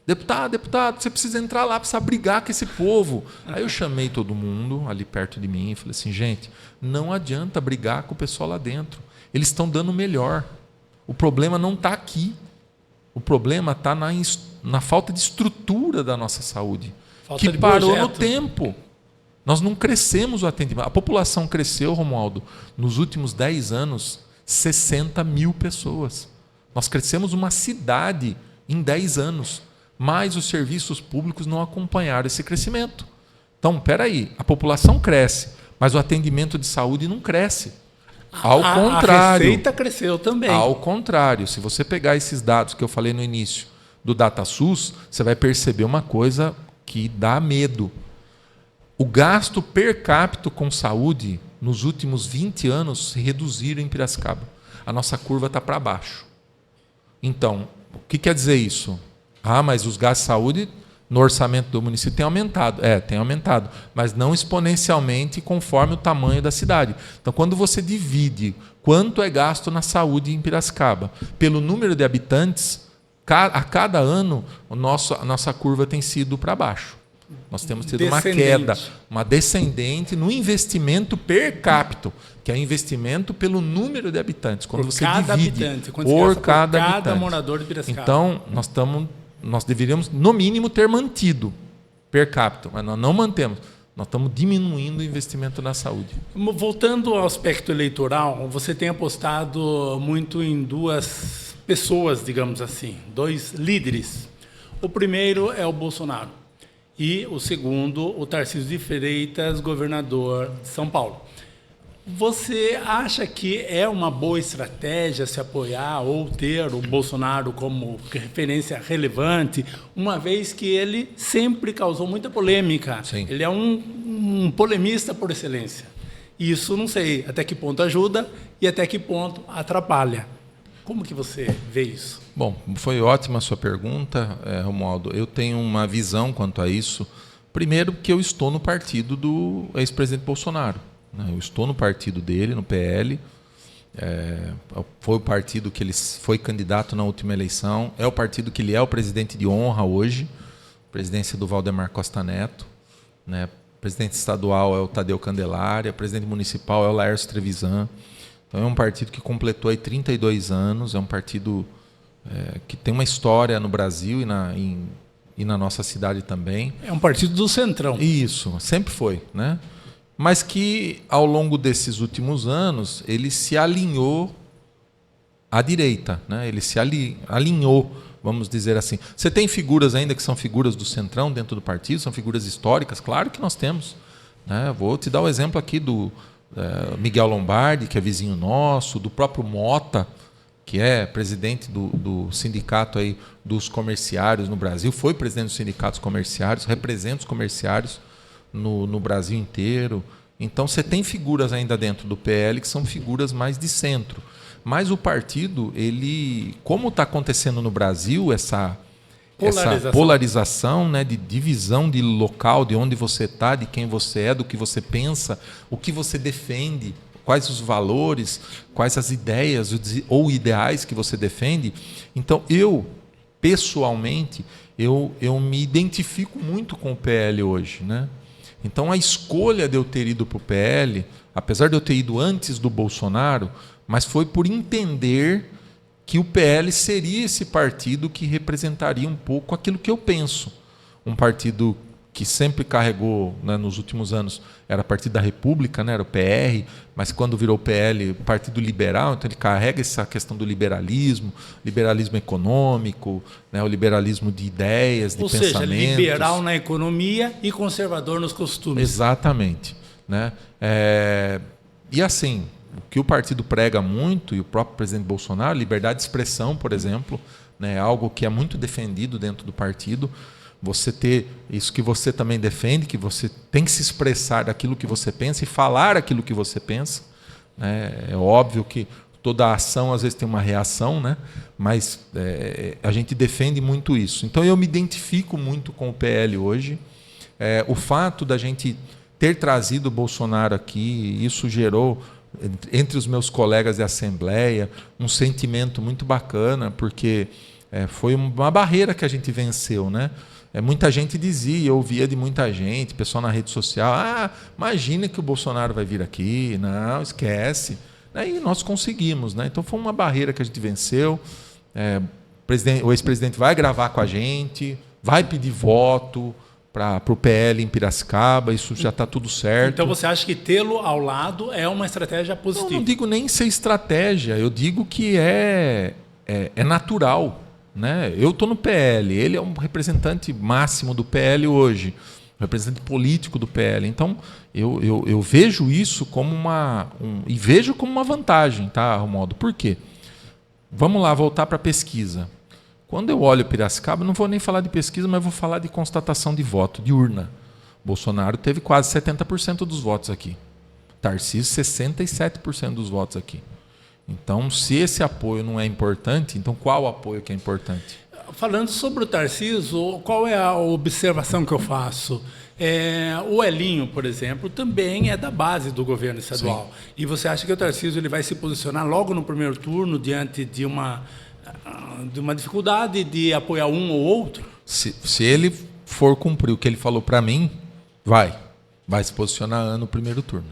deputado, você precisa entrar lá, precisa brigar com esse povo. Aí eu chamei todo mundo ali perto de mim e falei assim, gente, não adianta brigar com o pessoal lá dentro. Eles estão dando o melhor. O problema não está aqui. O problema está na falta de estrutura da nossa saúde, que parou no tempo. Nós não crescemos o atendimento. A população cresceu, Romualdo, nos últimos 10 anos, 60 mil pessoas. Nós crescemos uma cidade em 10 anos, mas os serviços públicos não acompanharam esse crescimento. Então, peraí, a população cresce, mas o atendimento de saúde não cresce. Ao contrário. A receita cresceu também. Ao contrário, se você pegar esses dados que eu falei no início do DataSUS, você vai perceber uma coisa que dá medo. O gasto per capita com saúde nos últimos 20 anos se reduziram em Piracicaba. A nossa curva está para baixo. Então, o que quer dizer isso? Mas os gastos de saúde no orçamento do município têm aumentado. Tem aumentado, mas não exponencialmente conforme o tamanho da cidade. Então, quando você divide quanto é gasto na saúde em Piracicaba pelo número de habitantes, a cada ano a nossa curva tem sido para baixo. Nós temos tido uma queda, uma descendente no investimento per capita, que é investimento pelo número de habitantes. Quando você divide por cada morador de Piracicaba. Então, nós deveríamos, no mínimo, ter mantido per capita, mas nós não mantemos. nós estamos diminuindo o investimento na saúde. Voltando ao aspecto eleitoral, você tem apostado muito em duas pessoas, digamos assim, dois líderes. O primeiro é o Bolsonaro e o segundo, o Tarcísio de Freitas, governador de São Paulo. Você acha que é uma boa estratégia se apoiar ou ter o Bolsonaro como referência relevante, uma vez que ele sempre causou muita polêmica? Sim. Ele é um polemista por excelência. Isso não sei até que ponto ajuda e até que ponto atrapalha. Como que você vê isso? Bom, foi ótima a sua pergunta, Romualdo. Eu tenho uma visão quanto a isso. Primeiro, que eu estou no partido do ex-presidente Bolsonaro. Eu estou no partido dele, no PL. Foi o partido que ele foi candidato na última eleição. É o partido que ele é o presidente de honra hoje. Presidência do Valdemar Costa Neto. Né? Presidente estadual é o Tadeu Candelária. Presidente municipal é o Laércio Trevisan. Então é um partido que completou aí 32 anos. É um partido que tem uma história no Brasil e na nossa cidade também. É um partido do Centrão. Isso, sempre foi, né? Mas que, ao longo desses últimos anos, ele se alinhou à direita, né? Ele se alinhou, vamos dizer assim. Você tem figuras ainda que são figuras do Centrão dentro do partido, são figuras históricas? Claro que nós temos. Né? Vou te dar o exemplo aqui do Miguel Lombardi, que é vizinho nosso, do próprio Mota, que é presidente do sindicato aí dos comerciários no Brasil, foi presidente dos sindicatos comerciários, representa os comerciários no Brasil inteiro. Então você tem figuras ainda dentro do PL que são figuras mais de centro. Mas o partido, ele, como está acontecendo no Brasil, essa polarização, né, de divisão de local, de onde você está, de quem você é, do que você pensa, o que você defende, quais os valores, quais as ideias ou ideais que você defende. Então, pessoalmente, eu me identifico muito com o PL hoje, né? Então, a escolha de eu ter ido para o PL, apesar de eu ter ido antes do Bolsonaro, mas foi por entender que o PL seria esse partido que representaria um pouco aquilo que eu penso. Um partido que sempre carregou, né, nos últimos anos, era Partido da República, né, era o PR, mas quando virou PL, Partido Liberal, então ele carrega essa questão do liberalismo econômico, né, o liberalismo de ideias, de pensamentos. Ou seja, liberal na economia e conservador nos costumes. Exatamente. Né? E assim, o que o partido prega muito, e o próprio presidente Bolsonaro, liberdade de expressão, por exemplo, né, algo que é muito defendido dentro do partido. Você ter isso que você também defende, que você tem que se expressar daquilo que você pensa e falar aquilo que você pensa. Né? É óbvio que toda ação às vezes tem uma reação, né? Mas a gente defende muito isso. Então eu me identifico muito com o PL hoje. O fato da gente ter trazido o Bolsonaro aqui, isso gerou entre os meus colegas de assembleia um sentimento muito bacana, porque foi uma barreira que a gente venceu, né? Muita gente dizia, eu ouvia de muita gente, pessoal na rede social, imagina que o Bolsonaro vai vir aqui, não, esquece. Aí nós conseguimos, né? Então foi uma barreira que a gente venceu. O ex-presidente vai gravar com a gente, vai pedir voto para o PL em Piracicaba, isso já está tudo certo. Então você acha que tê-lo ao lado é uma estratégia positiva? Não digo nem ser estratégia, eu digo que é natural. Né? Eu estou no PL, ele é um representante máximo do PL hoje, representante político do PL. Então, eu vejo isso como e vejo como uma vantagem, tá, Romualdo? Por quê? Vamos lá, voltar para a pesquisa. Quando eu olho Piracicaba, não vou nem falar de pesquisa, mas vou falar de constatação de voto, de urna. Bolsonaro teve quase 70% dos votos aqui. Tarcísio, 67% dos votos aqui. Então, se esse apoio não é importante, então qual apoio que é importante? Falando sobre o Tarcísio, qual é a observação que eu faço? O Elinho, por exemplo, também é da base do governo estadual. Sim. E você acha que o Tarcísio ele vai se posicionar logo no primeiro turno diante de uma dificuldade de apoiar um ou outro? Se ele for cumprir o que ele falou para mim, vai se posicionar no primeiro turno.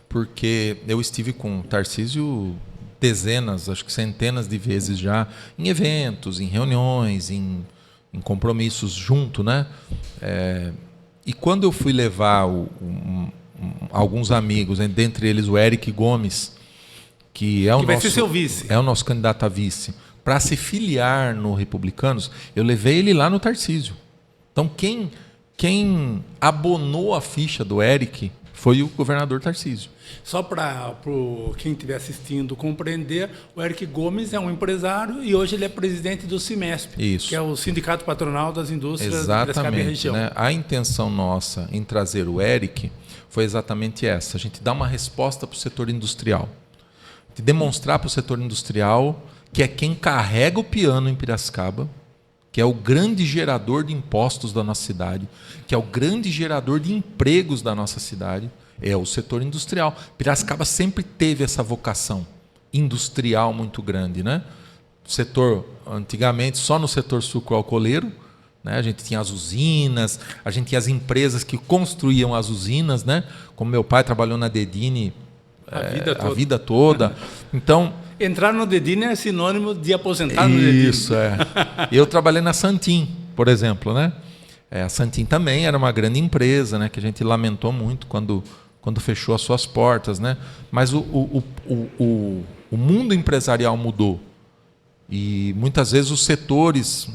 Porque eu estive com o Tarcísio dezenas, acho que centenas de vezes já, em eventos, em reuniões, em compromissos junto, né? E quando eu fui levar alguns amigos, dentre eles o Eric Gomes, que é o vai ser seu vice. É o nosso candidato a vice, para se filiar no Republicanos, eu levei ele lá no Tarcísio. Então, quem abonou a ficha do Eric foi o governador Tarcísio. Só para quem estiver assistindo compreender, o Eric Gomes é um empresário e hoje ele é presidente do CIMESP, Isso. que é o Sindicato Patronal das Indústrias Exatamente, da região. Né? A intenção nossa em trazer o Eric foi exatamente essa: a gente dá uma resposta para o setor industrial, de demonstrar para o setor industrial que é quem carrega o piano em Piracicaba, que é o grande gerador de impostos da nossa cidade, que é o grande gerador de empregos da nossa cidade, é o setor industrial. Piracicaba sempre teve essa vocação industrial muito grande, né? Setor, antigamente, só no setor sucroalcooleiro, né? A gente tinha as usinas, a gente tinha as empresas que construíam as usinas, né? Como meu pai trabalhou na Dedini a vida toda. Então, entrar no Dedini é sinônimo de aposentar no Dedini. Isso, é. Eu trabalhei na Santin, por exemplo, né? A Santin também era uma grande empresa, né? Que a gente lamentou muito quando fechou as suas portas, né? Mas o mundo empresarial mudou. E muitas vezes os setores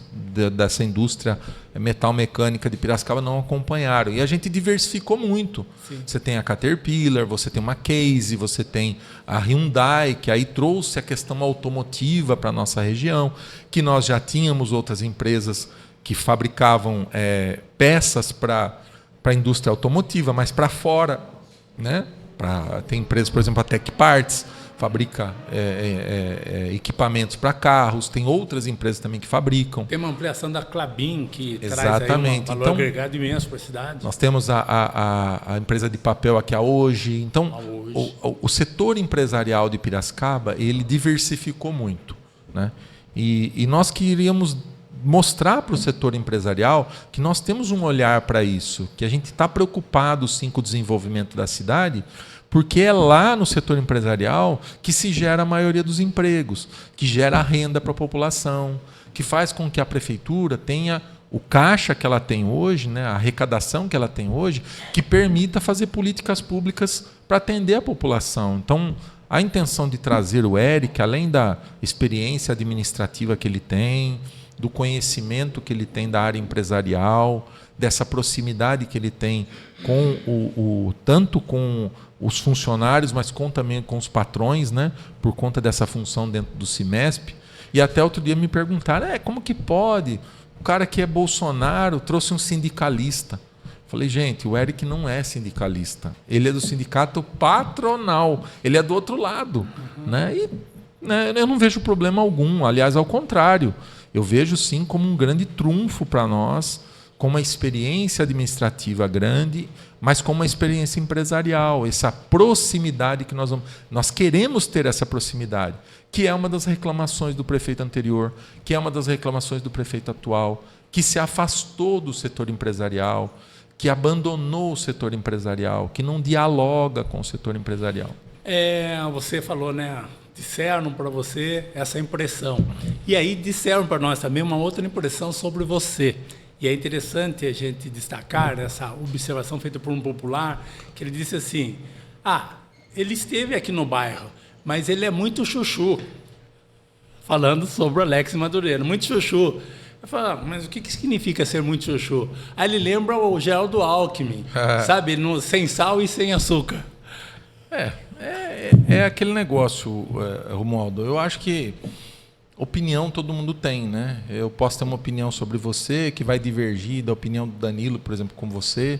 dessa indústria metal-mecânica de Piracicaba não acompanharam. E a gente diversificou muito. Sim. Você tem a Caterpillar, você tem uma Case, você tem a Hyundai, que aí trouxe a questão automotiva para a nossa região, que nós já tínhamos outras empresas que fabricavam peças para a indústria automotiva, mas para fora, né? Tem empresas, por exemplo, a Tech Parts, fabrica equipamentos para carros, tem outras empresas também que fabricam. Tem uma ampliação da Klabin, que Exatamente. traz aí um valor agregado imenso para a cidade. Nós temos a empresa de papel aqui, a Hoje. Então, o setor empresarial de Piracicaba, ele diversificou muito, né? E nós queríamos mostrar para o setor empresarial que nós temos um olhar para isso, que a gente está preocupado sim com o desenvolvimento da cidade, porque é lá no setor empresarial que se gera a maioria dos empregos, que gera a renda para a população, que faz com que a prefeitura tenha o caixa que ela tem hoje, né, a arrecadação que ela tem hoje, que permita fazer políticas públicas para atender a população. Então, a intenção de trazer o Eric, além da experiência administrativa que ele tem, do conhecimento que ele tem da área empresarial, dessa proximidade que ele tem com tanto com os funcionários, mas também com os patrões, né, por conta dessa função dentro do CIMESP. E até outro dia me perguntaram, como que pode? O cara que é Bolsonaro trouxe um sindicalista. Falei, gente, o Eric não é sindicalista. Ele é do sindicato patronal. Ele é do outro lado. Né? E eu não vejo problema algum. Aliás, ao contrário. Eu vejo, sim, como um grande trunfo para nós, com uma experiência administrativa grande, mas com uma experiência empresarial, essa proximidade que nós queremos ter, essa proximidade, que é uma das reclamações do prefeito anterior, que é uma das reclamações do prefeito atual, que se afastou do setor empresarial, que abandonou o setor empresarial, que não dialoga com o setor empresarial. Você falou, né? Disseram para você essa impressão. E aí disseram para nós também uma outra impressão sobre você. E é interessante a gente destacar essa observação feita por um popular, que ele disse assim, ele esteve aqui no bairro, mas ele é muito chuchu. Falando sobre o Alex Madureira, muito chuchu. Eu falo, mas o que significa ser muito chuchu? Aí ele lembra o Geraldo Alckmin, sabe? Sem sal e sem açúcar. É aquele negócio, Romualdo. Eu acho que opinião todo mundo tem, né? Eu posso ter uma opinião sobre você que vai divergir da opinião do Danilo, por exemplo, com você.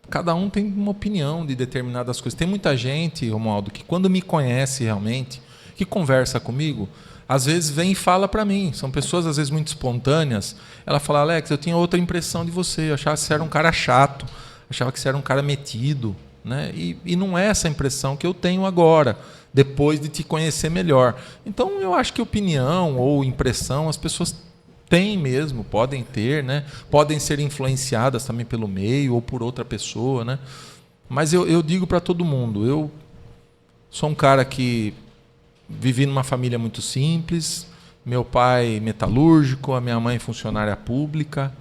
Cada um tem uma opinião de determinadas coisas. Tem muita gente, Romualdo, que quando me conhece realmente, que conversa comigo, às vezes vem e fala para mim. São pessoas, às vezes, muito espontâneas. Ela fala, Alex, eu tinha outra impressão de você. Eu achava que você era um cara chato. Achava que você era um cara metido. Né? E não é essa impressão que eu tenho agora, depois de te conhecer melhor. Então, eu acho que opinião ou impressão as pessoas têm mesmo, podem ter, né? Podem ser influenciadas também pelo meio ou por outra pessoa. Né? Mas eu digo para todo mundo, eu sou um cara que vivi numa família muito simples, meu pai metalúrgico, a minha mãe funcionária pública,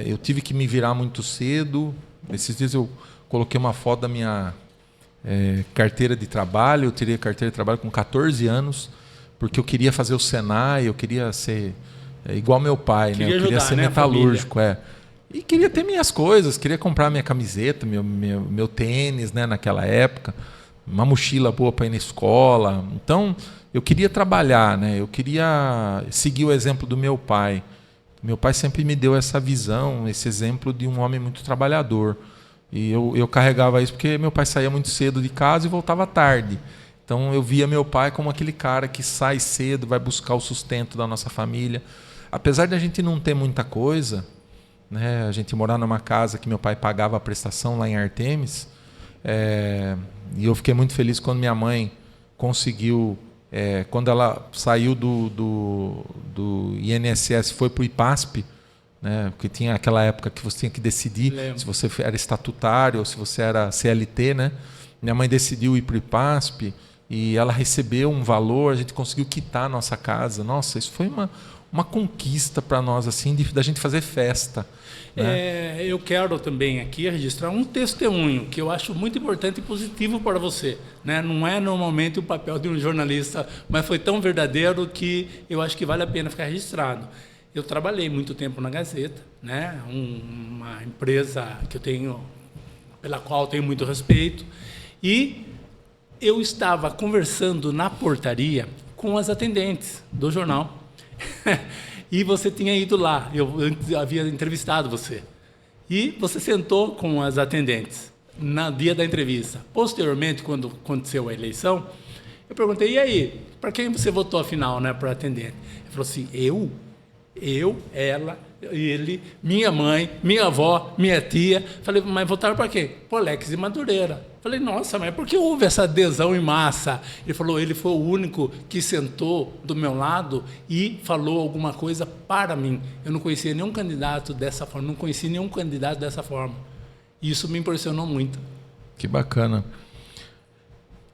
Eu tive que me virar muito cedo. Esses dias eu coloquei uma foto da minha carteira de trabalho. Eu tirei a carteira de trabalho com 14 anos, porque eu queria fazer o Senai, eu queria ser igual meu pai, né? Eu queria ser metalúrgico. E queria ter minhas coisas, queria comprar minha camiseta, meu tênis, né, naquela época, uma mochila boa para ir na escola. Então, eu queria trabalhar, né? Eu queria seguir o exemplo do meu pai. Meu pai sempre me deu essa visão, esse exemplo de um homem muito trabalhador. E eu carregava isso porque meu pai saía muito cedo de casa e voltava tarde. Então, eu via meu pai como aquele cara que sai cedo, vai buscar o sustento da nossa família. Apesar de a gente não ter muita coisa, né? A gente morar numa casa que meu pai pagava a prestação lá em Artemis, e eu fiquei muito feliz quando minha mãe conseguiu, quando ela saiu do INSS, foi para o IPASP, né? Porque tinha aquela época que você tinha que decidir se você era estatutário ou se você era CLT, né? Minha mãe decidiu ir para o IPASP e ela recebeu um valor, a gente conseguiu quitar a nossa casa. Nossa, isso foi uma conquista para nós, assim, da gente fazer festa. Né? Eu quero também aqui registrar um testemunho que eu acho muito importante e positivo para você. Né? Não é normalmente o papel de um jornalista, mas foi tão verdadeiro que eu acho que vale a pena ficar registrado. Eu trabalhei muito tempo na Gazeta, né? Uma empresa pela qual eu tenho muito respeito, e eu estava conversando na portaria com as atendentes do jornal. E você tinha ido lá, eu havia entrevistado você. E você sentou com as atendentes no dia da entrevista. Posteriormente, quando aconteceu a eleição, eu perguntei, e aí, para quem você votou afinal, né, para atendente? Ele falou assim, eu, ela, ele, minha mãe, minha avó, minha tia. Falei, mas votaram para quê? Para Alex de Madureira. Falei, nossa, mas por que houve essa adesão em massa? Ele falou, ele foi o único que sentou do meu lado e falou alguma coisa para mim. Eu não conhecia nenhum candidato dessa forma, E isso me impressionou muito. Que bacana.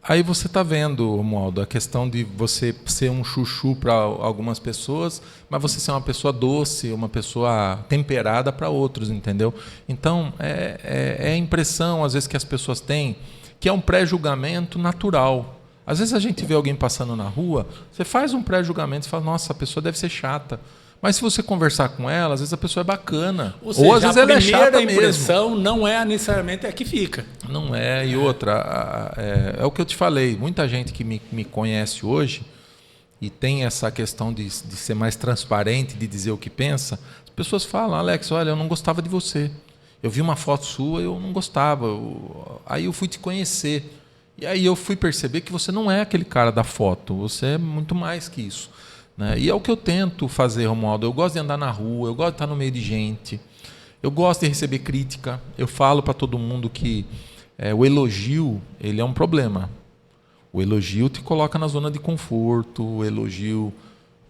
Aí você está vendo, Romualdo, a questão de você ser um chuchu para algumas pessoas, mas você ser uma pessoa doce, uma pessoa temperada para outros, entendeu? Então, é a impressão, às vezes, que as pessoas têm, que é um pré-julgamento natural. Às vezes a gente vê alguém passando na rua, você faz um pré-julgamento e fala, nossa, a pessoa deve ser chata. Mas se você conversar com ela, às vezes a pessoa é bacana. Ou seja, às vezes ela é chata mesmo. A impressão não é necessariamente a que fica. Não é. E outra, é o que eu te falei. Muita gente que me conhece hoje e tem essa questão de ser mais transparente, de dizer o que pensa, as pessoas falam, Alex, olha, eu não gostava de você. Eu vi uma foto sua, eu não gostava. Aí eu fui te conhecer. E aí eu fui perceber que você não é aquele cara da foto. Você é muito mais que isso. Né? E é o que eu tento fazer, Romualdo. Eu gosto de andar na rua, eu gosto de estar no meio de gente, eu gosto de receber crítica. Eu falo para todo mundo que o elogio ele é um problema. O elogio te coloca na zona de conforto, o elogio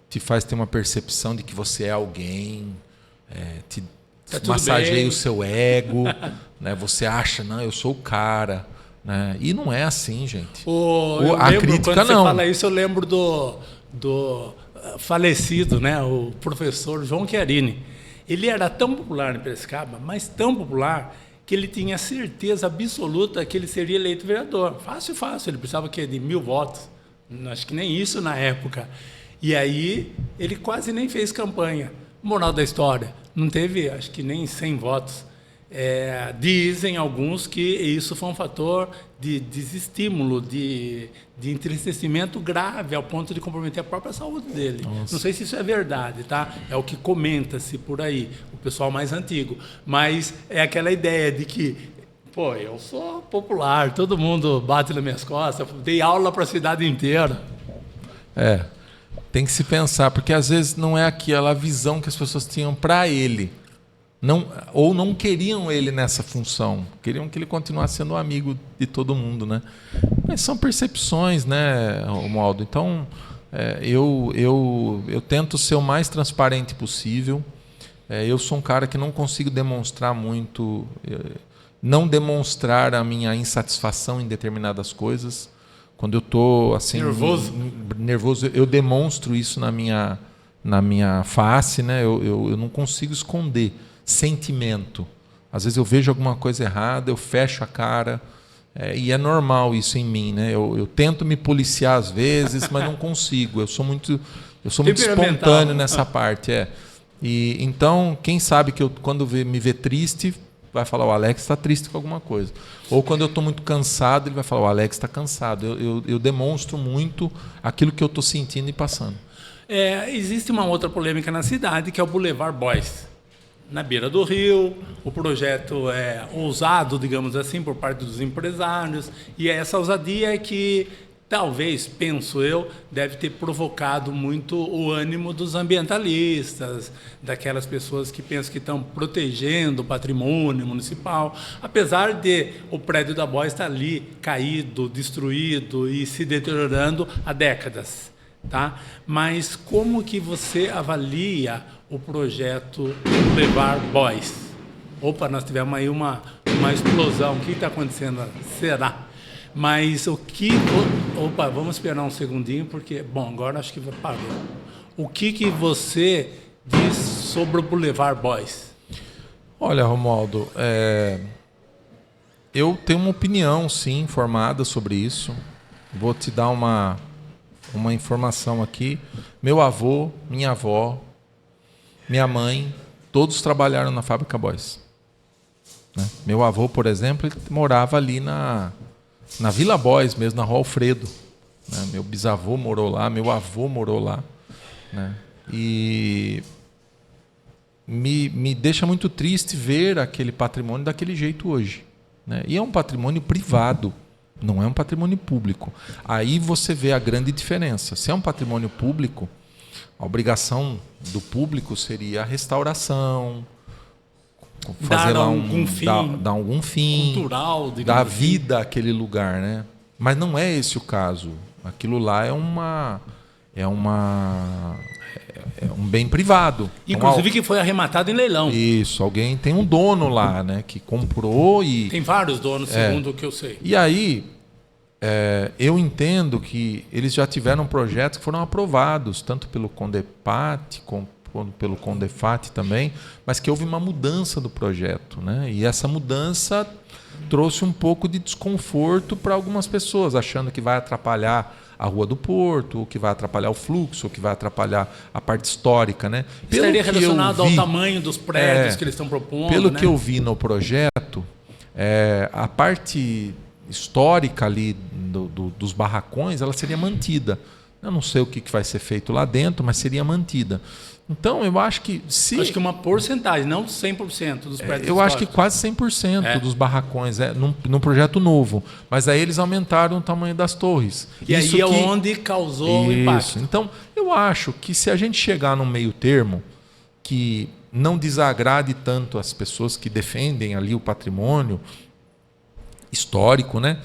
te faz ter uma percepção de que você é alguém, te massageia o seu ego, né? Você acha, não, eu sou o cara. Né? E não é assim, gente. A crítica quando não. Você fala isso, eu lembro do falecido, né, o professor João Chiarini. Ele era tão popular em Piracicaba, mas tão popular, que ele tinha certeza absoluta que ele seria eleito vereador. Fácil. Ele precisava de 1.000 votos. Acho que nem isso na época. E aí, ele quase nem fez campanha. Moral da história, não teve, acho que nem 100 votos. Dizem alguns que isso foi um fator de desestímulo, de entristecimento grave, ao ponto de comprometer a própria saúde dele. Nossa. Não sei se isso é verdade, tá? É o que comenta-se por aí, o pessoal mais antigo. Mas é aquela ideia de que, eu sou popular, todo mundo bate nas minhas costas, dei aula para a cidade inteira. Tem que se pensar, porque às vezes não é aquela visão que as pessoas tinham para ele. Ou não queriam ele nessa função, queriam que ele continuasse sendo um amigo de todo mundo, né? Mas são percepções, né, Romualdo? Então, eu tento ser o mais transparente possível. Eu sou um cara que não consigo demonstrar muito, não demonstrar a minha insatisfação em determinadas coisas. Quando eu estou assim, nervoso, eu demonstro isso na minha face, né? Eu não consigo esconder. sentimento. Às vezes eu vejo alguma coisa errada, eu fecho a cara, e é normal isso em mim, né? Eu tento me policiar às vezes, mas não consigo. Eu sou muito espontâneo nessa parte. E então, quem sabe que quando me vê triste, vai falar: o Alex está triste com alguma coisa. Ou quando eu estou muito cansado, ele vai falar: o Alex está cansado. Eu demonstro muito aquilo que eu estou sentindo e passando. Existe uma outra polêmica na cidade, que é o Boulevard Boys. Na beira do rio, o projeto é ousado, digamos assim, por parte dos empresários, e essa ousadia é que, talvez, penso eu, deve ter provocado muito o ânimo dos ambientalistas, daquelas pessoas que pensam que estão protegendo o patrimônio municipal, apesar de o prédio da Boys estar ali caído, destruído e se deteriorando há décadas. Tá? Mas como que você avalia o projeto Boulevard Boys? Opa, nós tivemos aí uma explosão. O que está acontecendo? Será? Mas o que... Opa, vamos esperar um segundinho, porque... Bom, agora acho que parou. O que você diz sobre o Boulevard Boys? Olha, Romualdo, eu tenho uma opinião, sim, formada sobre isso. Vou te dar uma informação aqui. Meu avô, minha avó, minha mãe, todos trabalharam na fábrica Boys. Né? Meu avô, por exemplo, ele morava ali na Vila Boys mesmo, na Rua Alfredo. Né? Meu bisavô morou lá, meu avô morou lá. Né? E me deixa muito triste ver aquele patrimônio daquele jeito hoje. Né? E é um patrimônio privado. Não é um patrimônio público. Aí você vê a grande diferença. Se é um patrimônio público, a obrigação do público seria a restauração, fazer dar lá dar algum fim cultural, dar vida àquele lugar, né? Mas não é esse o caso. Aquilo lá é um bem privado. Inclusive que foi arrematado em leilão. Isso, alguém tem um dono lá, né, que comprou e... Tem vários donos, segundo o que eu sei. E aí, eu entendo que eles já tiveram projetos que foram aprovados, tanto pelo Condepate quanto pelo Condefat também, mas que houve uma mudança do projeto, né? E essa mudança trouxe um pouco de desconforto para algumas pessoas, achando que vai atrapalhar a Rua do Porto, ou que vai atrapalhar o fluxo, ou que vai atrapalhar a parte histórica, né? Estaria relacionado ao tamanho dos prédios que eles estão propondo. Pelo que eu vi no projeto, a parte histórica ali dos barracões, ela seria mantida. Eu não sei o que vai ser feito lá dentro, mas seria mantida. Então, eu acho que... Acho que uma porcentagem, não 100% dos prédios eu acho que quase 100% dos barracões, num projeto novo. Mas aí eles aumentaram o tamanho das torres. E aí é onde causou o impacto. Então, eu acho que se a gente chegar num meio termo que não desagrade tanto as pessoas que defendem ali o patrimônio histórico, né?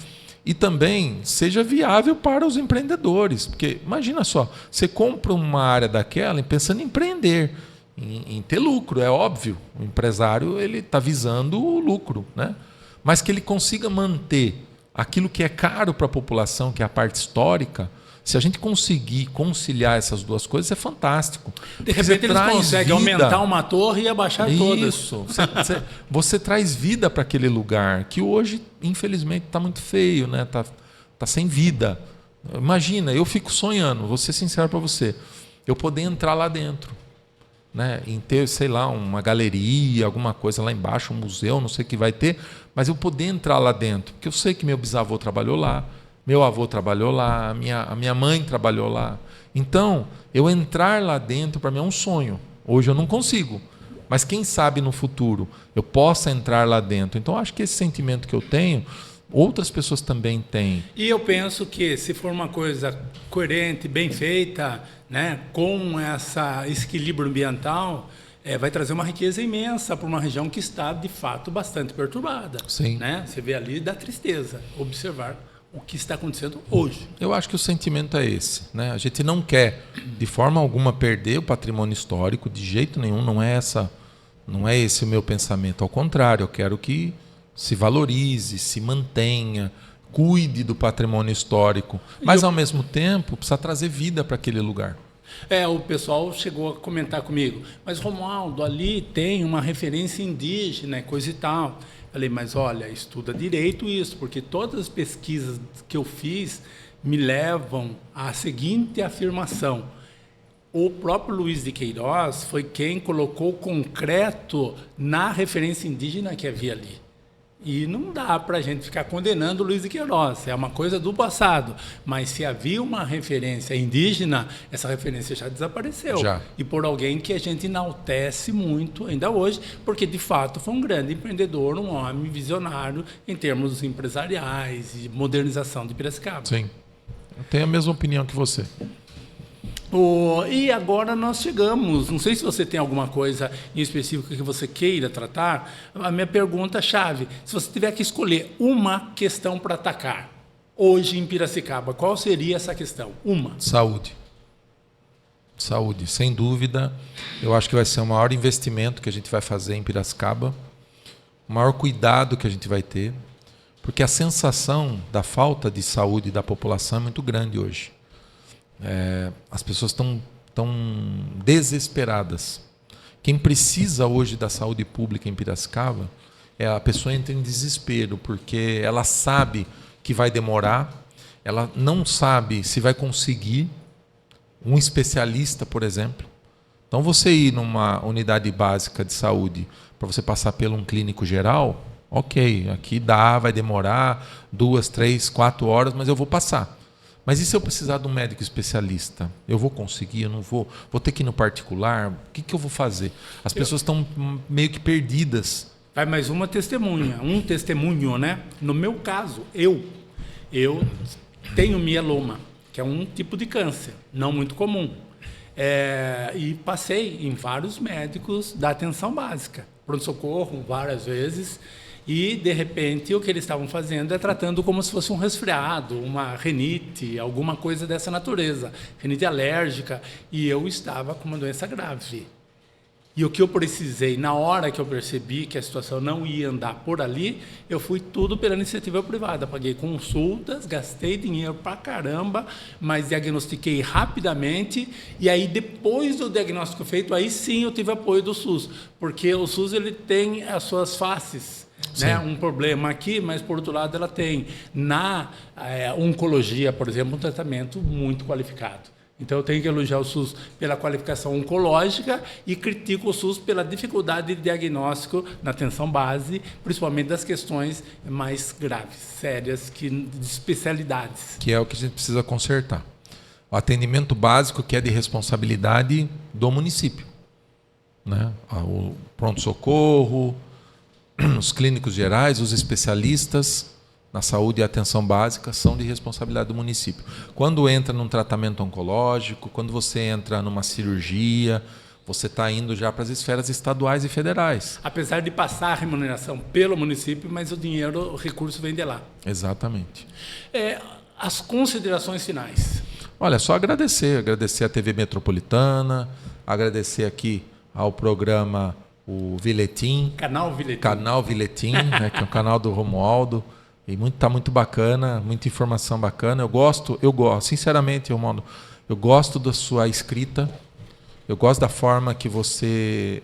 E também seja viável para os empreendedores. Porque, imagina só, você compra uma área daquela pensando em empreender, em ter lucro, é óbvio. O empresário está visando o lucro, né? Mas que ele consiga manter aquilo que é caro para a população, que é a parte histórica. Se a gente conseguir conciliar essas duas coisas, é fantástico. De repente eles conseguem aumentar uma torre e abaixar todas. Isso. Você traz vida para aquele lugar, que hoje, infelizmente, está muito feio, né? Tá sem vida. Imagina, eu fico sonhando, vou ser sincero para você, eu poder entrar lá dentro, né? Em ter, sei lá, uma galeria, alguma coisa lá embaixo, um museu, não sei o que vai ter, mas eu poder entrar lá dentro, porque eu sei que meu bisavô trabalhou lá, meu avô trabalhou lá, a minha mãe trabalhou lá. Então, eu entrar lá dentro, para mim, é um sonho. Hoje eu não consigo. Mas quem sabe no futuro eu possa entrar lá dentro. Então, acho que esse sentimento que eu tenho, outras pessoas também têm. E eu penso que, se for uma coisa coerente, bem feita, né, com esse equilíbrio ambiental, vai trazer uma riqueza imensa para uma região que está, de fato, bastante perturbada. Sim. Né? Você vê ali, dá tristeza observar o que está acontecendo hoje. Eu acho que o sentimento é esse, né? A gente não quer, de forma alguma, perder o patrimônio histórico, de jeito nenhum, não é esse o meu pensamento. Ao contrário, eu quero que se valorize, se mantenha, cuide do patrimônio histórico, mas, ao mesmo tempo, precisa trazer vida para aquele lugar. O pessoal chegou a comentar comigo, mas Romualdo, ali tem uma referência indígena, coisa e tal. Falei, mas olha, estuda direito isso, porque todas as pesquisas que eu fiz me levam à seguinte afirmação. O próprio Luiz de Queiroz foi quem colocou concreto na referência indígena que havia ali. E não dá para a gente ficar condenando o Luiz de Queiroz, é uma coisa do passado. Mas se havia uma referência indígena, essa referência já desapareceu. Já. E por alguém que a gente enaltece muito ainda hoje, porque de fato foi um grande empreendedor, um homem visionário em termos empresariais e modernização de Piracicaba. Sim, eu tenho a mesma opinião que você. E agora nós chegamos, não sei se você tem alguma coisa em específico que você queira tratar, a minha pergunta-chave, se você tiver que escolher uma questão para atacar, hoje em Piracicaba, qual seria essa questão? Uma. Saúde. Saúde, sem dúvida. Eu acho que vai ser o maior investimento que a gente vai fazer em Piracicaba, o maior cuidado que a gente vai ter, porque a sensação da falta de saúde da população é muito grande hoje. As pessoas estão desesperadas. Quem precisa hoje da saúde pública em Piracicaba, a pessoa entra em desespero, porque ela sabe que vai demorar, ela não sabe se vai conseguir um especialista, por exemplo. Então, você ir numa unidade básica de saúde para você passar por um clínico geral, ok, aqui vai demorar 2, 3, 4 horas, mas eu vou passar. Mas e se eu precisar de um médico especialista? Eu vou conseguir? Eu não vou? Vou ter que ir no particular? O que eu vou fazer? As pessoas estão meio que perdidas. Vai mais uma testemunha, um testemunho, né? No meu caso, eu tenho mieloma, que é um tipo de câncer, não muito comum. E passei em vários médicos da atenção básica, pronto-socorro várias vezes, e, de repente, o que eles estavam fazendo é tratando como se fosse um resfriado, uma rinite, alguma coisa dessa natureza, rinite alérgica, e eu estava com uma doença grave. E o que eu precisei, na hora que eu percebi que a situação não ia andar por ali, eu fui tudo pela iniciativa privada. Paguei consultas, gastei dinheiro pra caramba, mas diagnostiquei rapidamente. E aí, depois do diagnóstico feito, aí sim eu tive apoio do SUS. Porque o SUS ele tem as suas faces. Né? Um problema aqui, mas, por outro lado, ela tem, na oncologia, por exemplo, um tratamento muito qualificado. Então, eu tenho que elogiar o SUS pela qualificação oncológica e critico o SUS pela dificuldade de diagnóstico na atenção base, principalmente das questões mais graves, sérias, de especialidades. Que é o que a gente precisa consertar. O atendimento básico, que é de responsabilidade do município. Né? O pronto-socorro, os clínicos gerais, os especialistas na saúde e atenção básica são de responsabilidade do município. Quando entra num tratamento oncológico, quando você entra numa cirurgia, você está indo já para as esferas estaduais e federais. Apesar de passar a remuneração pelo município, mas o dinheiro, o recurso vem de lá. Exatamente. As considerações finais. Olha, só agradecer à TV Metropolitana, agradecer aqui ao programa o Viletim. Canal Viletim, né, que é o canal do Romualdo. E tá muito bacana, muita informação bacana. Eu gosto, sinceramente, Romualdo, eu gosto da sua escrita, eu gosto da forma que você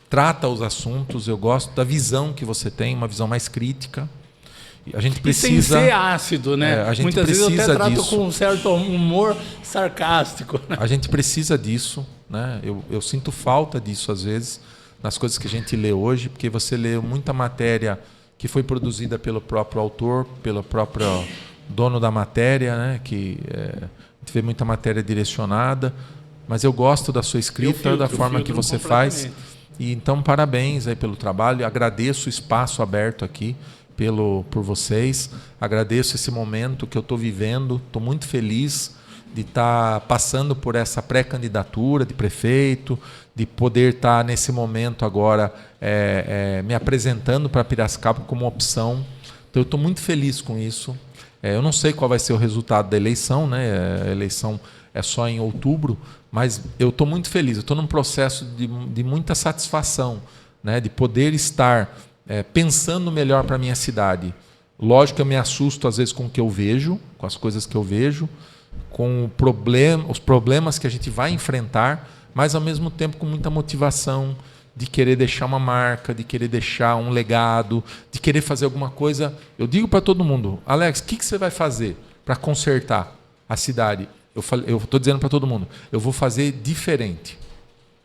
trata os assuntos, eu gosto da visão que você tem, uma visão mais crítica. A gente precisa, e sem ser ácido, né? A gente muitas precisa vezes eu até trato disso. com um certo humor sarcástico. Né? A gente precisa disso, né? Eu sinto falta disso às vezes nas coisas que a gente lê hoje, porque você lê muita matéria que foi produzida pelo próprio autor, pelo próprio dono da matéria, né? A gente vê muita matéria direcionada, mas eu gosto da sua escrita, da forma que você faz. E então parabéns aí pelo trabalho, agradeço o espaço aberto aqui por vocês, agradeço esse momento que eu estou vivendo, estou muito feliz de estar passando por essa pré-candidatura de prefeito, de poder estar nesse momento agora me apresentando para Piracicaba como opção. Então eu estou muito feliz com isso. Eu não sei qual vai ser o resultado da eleição, né? A eleição é só em outubro, mas eu estou muito feliz. Eu estou num processo de muita satisfação, né? De poder estar pensando melhor para a minha cidade. Lógico que eu me assusto às vezes com o que eu vejo, com as coisas que eu vejo, com os problemas que a gente vai enfrentar, mas ao mesmo tempo com muita motivação de querer deixar uma marca, de querer deixar um legado, de querer fazer alguma coisa. Eu digo para todo mundo: Alex, o que você vai fazer para consertar a cidade? Eu estou dizendo para todo mundo: eu vou fazer diferente.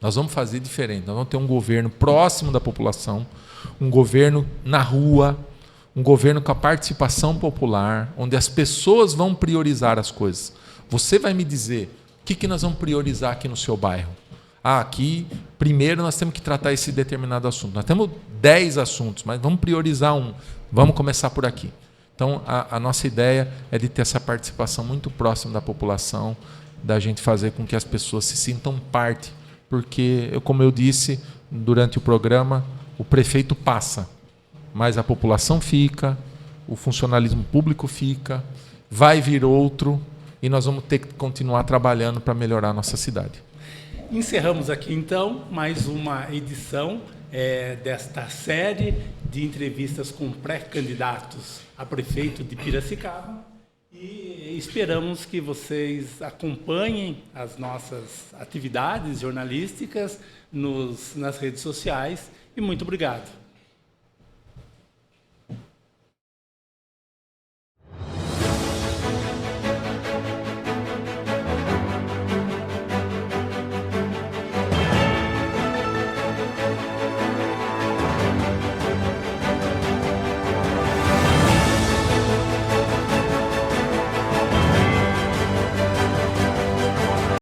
Nós vamos fazer diferente. Nós vamos ter um governo próximo da população, um governo na rua, um governo com a participação popular, onde as pessoas vão priorizar as coisas. Você vai me dizer o que nós vamos priorizar aqui no seu bairro. Aqui, primeiro nós temos que tratar esse determinado assunto. Nós temos 10 assuntos, mas vamos priorizar um. Vamos começar por aqui. Então, a nossa ideia é de ter essa participação muito próxima da população, da gente fazer com que as pessoas se sintam parte. Porque, como eu disse durante o programa, o prefeito passa, mas a população fica, o funcionalismo público fica, vai vir outro, e nós vamos ter que continuar trabalhando para melhorar a nossa cidade. Encerramos aqui, então, mais uma edição desta série de entrevistas com pré-candidatos a prefeito de Piracicaba, e esperamos que vocês acompanhem as nossas atividades jornalísticas nas redes sociais, e muito obrigado.